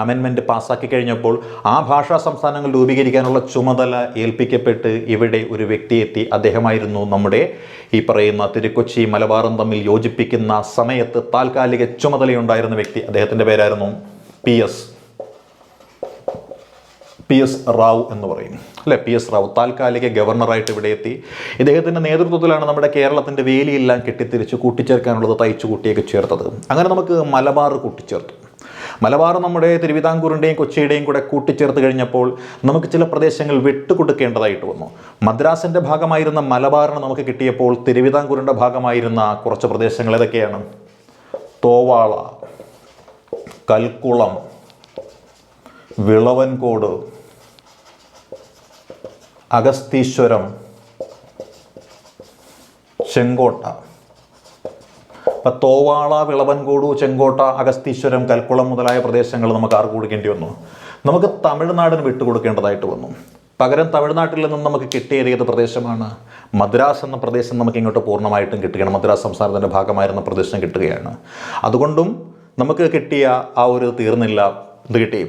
അമെൻമെൻറ്റ് പാസ്സാക്കി കഴിഞ്ഞപ്പോൾ ആ ഭാഷാ സംസ്ഥാനങ്ങൾ രൂപീകരിക്കാനുള്ള ചുമതല ഏൽപ്പിക്കപ്പെട്ട് ഇവിടെ ഒരു വ്യക്തി എത്തി. അദ്ദേഹമായിരുന്നു നമ്മുടെ ഈ പറയുന്ന തിരുക്കൊച്ചി മലബാറും തമ്മിൽ യോജിപ്പിക്കുന്ന സമയത്ത് താൽക്കാലിക ചുമതലയുണ്ടായിരുന്ന വ്യക്തി. അദ്ദേഹത്തിൻ്റെ പേരായിരുന്നു പി.എസ്. റാവു എന്ന് പറയും അല്ലേ? പി.എസ്. റാവു താൽക്കാലിക ഗവർണറായിട്ട് ഇവിടെ എത്തി. ഇദ്ദേഹത്തിൻ്റെ നേതൃത്വത്തിലാണ് നമ്മുടെ കേരളത്തിൻ്റെ വേലിയെല്ലാം കെട്ടിത്തിരിച്ച് കൂട്ടിച്ചേർക്കാനുള്ളത് തയ്ച്ചു കൂട്ടിയൊക്കെ ചേർത്തത്. അങ്ങനെ നമുക്ക് മലബാർ കൂട്ടിച്ചേർത്തു. മലബാർ നമ്മുടെ തിരുവിതാംകൂറിൻ്റെയും കൊച്ചിയുടെയും കൂടെ കൂട്ടിച്ചേർത്ത് കഴിഞ്ഞപ്പോൾ നമുക്ക് ചില പ്രദേശങ്ങൾ വിട്ടുകൊടുക്കേണ്ടതായിട്ട് വന്നു. മദ്രാസിൻ്റെ ഭാഗമായിരുന്ന മലബാറിന് നമുക്ക് കിട്ടിയപ്പോൾ തിരുവിതാംകൂറിൻ്റെ ഭാഗമായിരുന്ന കുറച്ച് പ്രദേശങ്ങൾ ഏതൊക്കെയാണ്? തോവാള, കൽക്കുളം, വിളവൻകോട്, അഗസ്തീശ്വരം, ചെങ്കോട്ട. അപ്പം തോവാള, വിളവൻകോട്, ചെങ്കോട്ട, അഗസ്തീശ്വരം, കൽക്കുളം മുതലായ പ്രദേശങ്ങൾ നമുക്ക് ആർക്ക് കൊടുക്കേണ്ടി വന്നു? നമുക്ക് തമിഴ്നാടിന് വിട്ടുകൊടുക്കേണ്ടതായിട്ട് വന്നു. പകരം തമിഴ്നാട്ടിൽ നിന്നും നമുക്ക് കിട്ടിയത് ഏത് പ്രദേശമാണ്? മദ്രാസ് എന്ന പ്രദേശം നമുക്ക് ഇങ്ങോട്ട് പൂർണ്ണമായിട്ടും കിട്ടുകയാണ്. മദ്രാസ് സംസ്ഥാനത്തിൻ്റെ ഭാഗമായിരുന്ന പ്രദേശം കിട്ടുകയാണ്. അതുകൊണ്ടും നമുക്ക് കിട്ടിയ ആ ഒരു തീർന്നില്ല. ഇത് കിട്ടി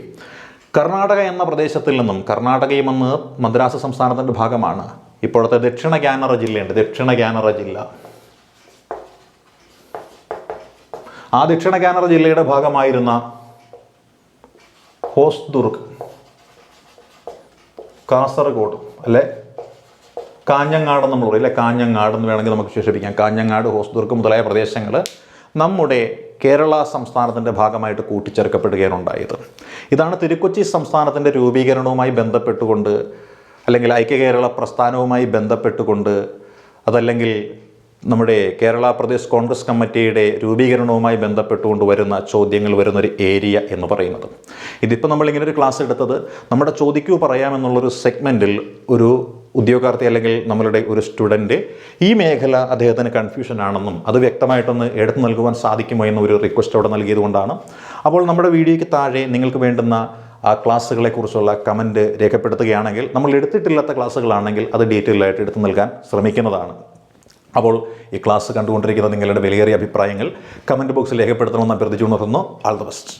കർണാടക എന്ന പ്രദേശത്തിൽ നിന്നും. കർണാടകയും അന്ന് മദ്രാസ് സംസ്ഥാനത്തിൻ്റെ ഭാഗമാണ്. ഇപ്പോഴത്തെ ദക്ഷിണ കാനറ ജില്ലയുണ്ട്, ദക്ഷിണ കാനറ ജില്ല. ആ ദക്ഷിണ കാനറ ജില്ലയുടെ ഭാഗമായിരുന്ന ഹോസ്ദുർഗ്, കാസർഗോഡ് അല്ലെ കാഞ്ഞങ്ങാടെന്ന് നമ്മൾ പറയും അല്ലെ, കാഞ്ഞങ്ങാടെന്ന് വേണമെങ്കിൽ നമുക്ക് വിശേഷിപ്പിക്കാം. കാഞ്ഞങ്ങാട്, ഹോസ്ദുർഗ് മുതലായ പ്രദേശങ്ങൾ നമ്മുടെ കേരള സംസ്ഥാനത്തിൻ്റെ ഭാഗമായിട്ട് കൂട്ടിച്ചേർക്കപ്പെടുകയാണ് ഉണ്ടായത്. ഇതാണ് തിരുക്കൊച്ചി സംസ്ഥാനത്തിൻ്റെ രൂപീകരണവുമായി ബന്ധപ്പെട്ടുകൊണ്ട്, അല്ലെങ്കിൽ ഐക്യ കേരള പ്രസ്ഥാനവുമായി ബന്ധപ്പെട്ടുകൊണ്ട്, അതല്ലെങ്കിൽ നമ്മുടെ കേരള പ്രദേശ് കോൺഗ്രസ് കമ്മിറ്റിയുടെ രൂപീകരണവുമായി ബന്ധപ്പെട്ടുകൊണ്ട് വരുന്ന ചോദ്യങ്ങൾ വരുന്നൊരു ഏരിയ എന്ന് പറയുന്നത്. ഇതിപ്പോൾ നമ്മളിങ്ങനെ ഒരു ക്ലാസ് എടുത്തത് നമ്മുടെ ചോദിക്കൂ പറയാമെന്നുള്ളൊരു സെഗ്മെൻറ്റിൽ ഒരു ഉദ്യോഗാർത്ഥി അല്ലെങ്കിൽ നമ്മളുടെ ഒരു സ്റ്റുഡൻറ്റ് ഈ മേഖല അദ്ദേഹത്തിന് കൺഫ്യൂഷൻ ആണെന്നും അത് വ്യക്തമായിട്ടൊന്ന് എടുത്തു നൽകുവാൻ സാധിക്കുമോ എന്നൊരു റിക്വസ്റ്റ് അവിടെ നൽകിയത് കൊണ്ടാണ്. അപ്പോൾ നമ്മുടെ വീഡിയോയ്ക്ക് താഴെ നിങ്ങൾക്ക് വേണ്ടുന്ന ആ ക്ലാസ്സുകളെക്കുറിച്ചുള്ള കമൻറ്റ് രേഖപ്പെടുത്തുകയാണെങ്കിൽ, നമ്മൾ എടുത്തിട്ടില്ലാത്ത ക്ലാസ്സുകളാണെങ്കിൽ അത് ഡീറ്റെയിൽ ആയിട്ട് എടുത്തു നൽകാൻ ശ്രമിക്കുന്നതാണ്. അപ്പോൾ ഈ ക്ലാസ് കണ്ടുകൊണ്ടിരിക്കുന്ന നിങ്ങളുടെ വിലയേറിയ അഭിപ്രായങ്ങൾ കമൻറ്റ് ബോക്സിൽ രേഖപ്പെടുത്തണമെന്ന് അഭ്യർത്ഥിച്ചു നിർത്തുന്നു. All the best.